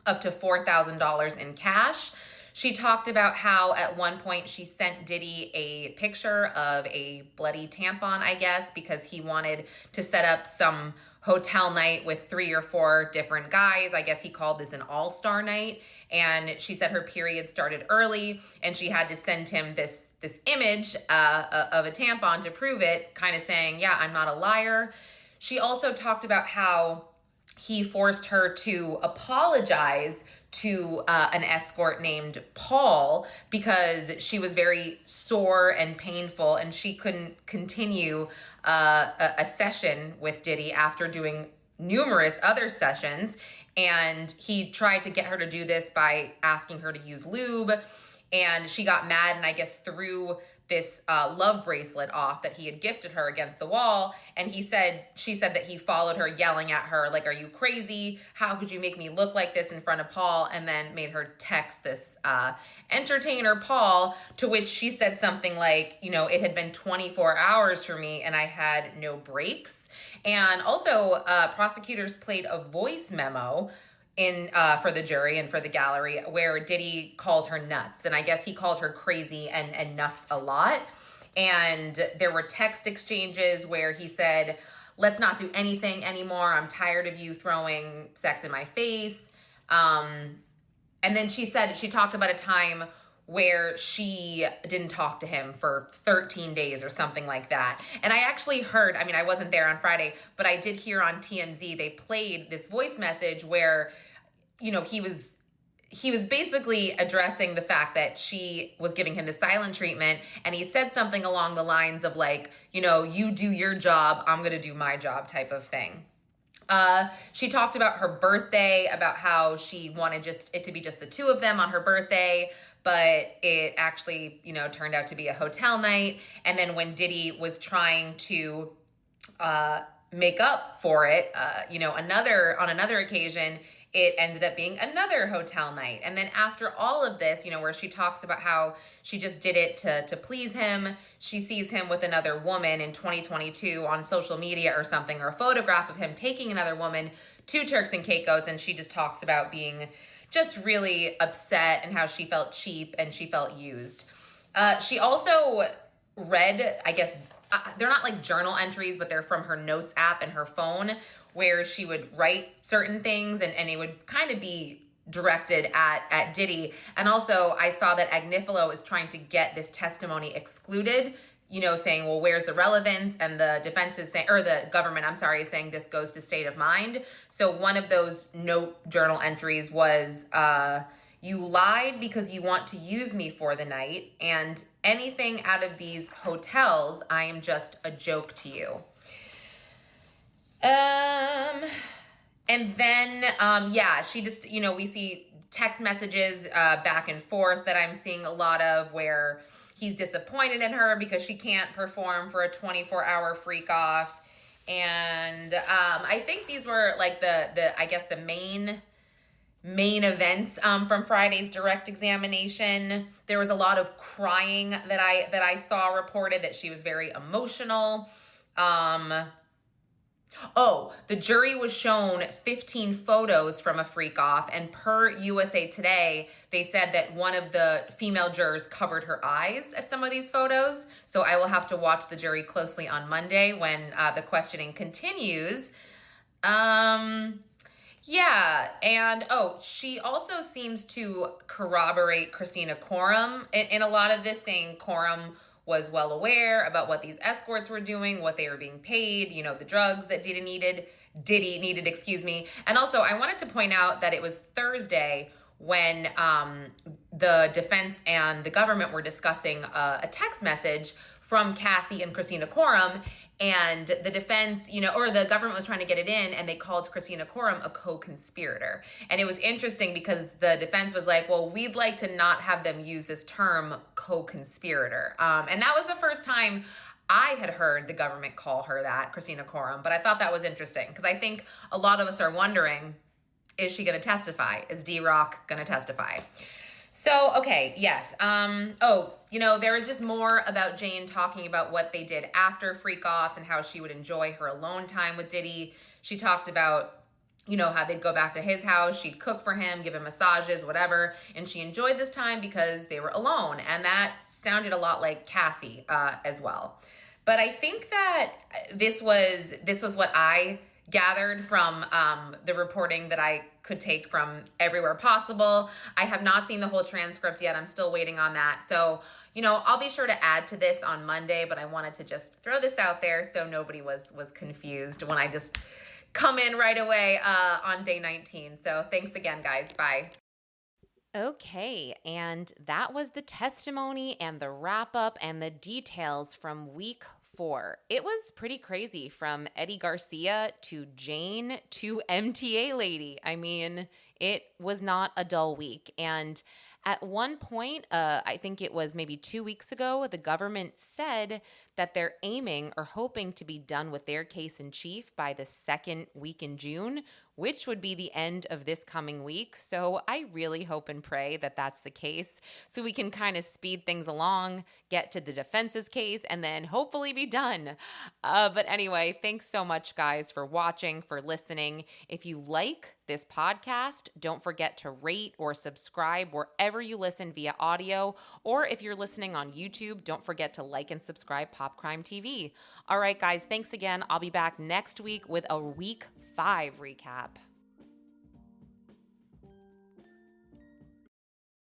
up to $4,000 in cash. She talked about how at one point she sent Diddy a picture of a bloody tampon, I guess, because he wanted to set up some hotel night with 3 or 4 different guys. I guess he called this an all-star night. And she said her period started early and she had to send him this image of a tampon to prove it, kind of saying, yeah, I'm not a liar. She also talked about how he forced her to apologize to an escort named Paul because she was very sore and painful and she couldn't continue a session with Diddy after doing numerous other sessions. And he tried to get her to do this by asking her to use lube. And she got mad and I guess threw this love bracelet off that he had gifted her against the wall. And she said that he followed her yelling at her, like, are you crazy? How could you make me look like this in front of Paul? And then made her text this entertainer, Paul, to which she said something like, it had been 24 hours for me and I had no breaks. And also prosecutors played a voice memo for the jury and for the gallery where Diddy calls her nuts. And I guess he calls her crazy and nuts a lot. And there were text exchanges where he said, let's not do anything anymore. I'm tired of you throwing sex in my face. And then she talked about a time where she didn't talk to him for 13 days or something like that. And I actually heard, I wasn't there on Friday, but I did hear on TMZ, they played this voice message where, he was basically addressing the fact that she was giving him the silent treatment. And he said something along the lines of like, you do your job, I'm going to do my job type of thing. She talked about her birthday, about how she wanted it to be just the two of them on her birthday, but it actually, turned out to be a hotel night. And then when Diddy was trying to make up for it, on another occasion, it ended up being another hotel night. And then after all of this, where she talks about how she just did it to please him, she sees him with another woman in 2022 on social media or something, or a photograph of him taking another woman to Turks and Caicos, and she just talks about being just really upset and how she felt cheap and she felt used. She also read, I guess, they're not like journal entries, but they're from her notes app and her phone, where she would write certain things and it would kind of be directed at Diddy. And also I saw that Agnifilo is trying to get this testimony excluded, saying, well, where's the relevance? And the defense is saying, or the government, I'm sorry, is saying this goes to state of mind. So one of those note journal entries was, you lied because you want to use me for the night, and anything out of these hotels, I am just a joke to you. And then, she just, we see text messages back and forth that I'm seeing a lot of where he's disappointed in her because she can't perform for a 24-hour freak off. And I think these were like the main events from Friday's direct examination. There was a lot of crying that I saw reported, that she was very emotional. The jury was shown 15 photos from a freak off, and per USA Today, they said that one of the female jurors covered her eyes at some of these photos. So I will have to watch the jury closely on Monday when the questioning continues. She also seems to corroborate Christina Coram in a lot of this, saying Coram was well aware about what these escorts were doing, what they were being paid, the drugs that Diddy needed, And also I wanted to point out that it was Thursday when the defense and the government were discussing a text message from Cassie and Christina Coram. And the defense, or the government was trying to get it in, and they called Christina Coram a co-conspirator. And it was interesting because the defense was like, well, we'd like to not have them use this term co-conspirator. And that was the first time I had heard the government call her that, Christina Coram. But I thought that was interesting because I think a lot of us are wondering, is she going to testify? Is D-Rock going to testify? So, okay, yes. There was just more about Jane talking about what they did after freak-offs and how she would enjoy her alone time with Diddy. She talked about, how they'd go back to his house, she'd cook for him, give him massages, whatever, and she enjoyed this time because they were alone, and that sounded a lot like Cassie as well. But I think that this was what I gathered from the reporting that I could take from everywhere possible. I have not seen the whole transcript yet. I'm still waiting on that. So, I'll be sure to add to this on Monday, but I wanted to just throw this out there so nobody was confused when I just come in right away on day 19. So thanks again, guys. Bye. Okay, and that was the testimony and the wrap-up and the details from week 4. It was pretty crazy, from Eddy Garcia to Jane to MTA Lady. I mean, it was not a dull week. And at one point, I think it was maybe 2 weeks ago, the government said that they're aiming or hoping to be done with their case in chief by the second week in June, which would be the end of this coming week. So I really hope and pray that that's the case, so we can kind of speed things along, get to the defense's case, and then hopefully be done. But anyway, thanks so much, guys, for watching, for listening. If you like this podcast, don't forget to rate or subscribe wherever you listen via audio, or if you're listening on YouTube, don't forget to like and subscribe Pop Crime TV. All right, guys, thanks again. I'll be back next week with a week 5 recap.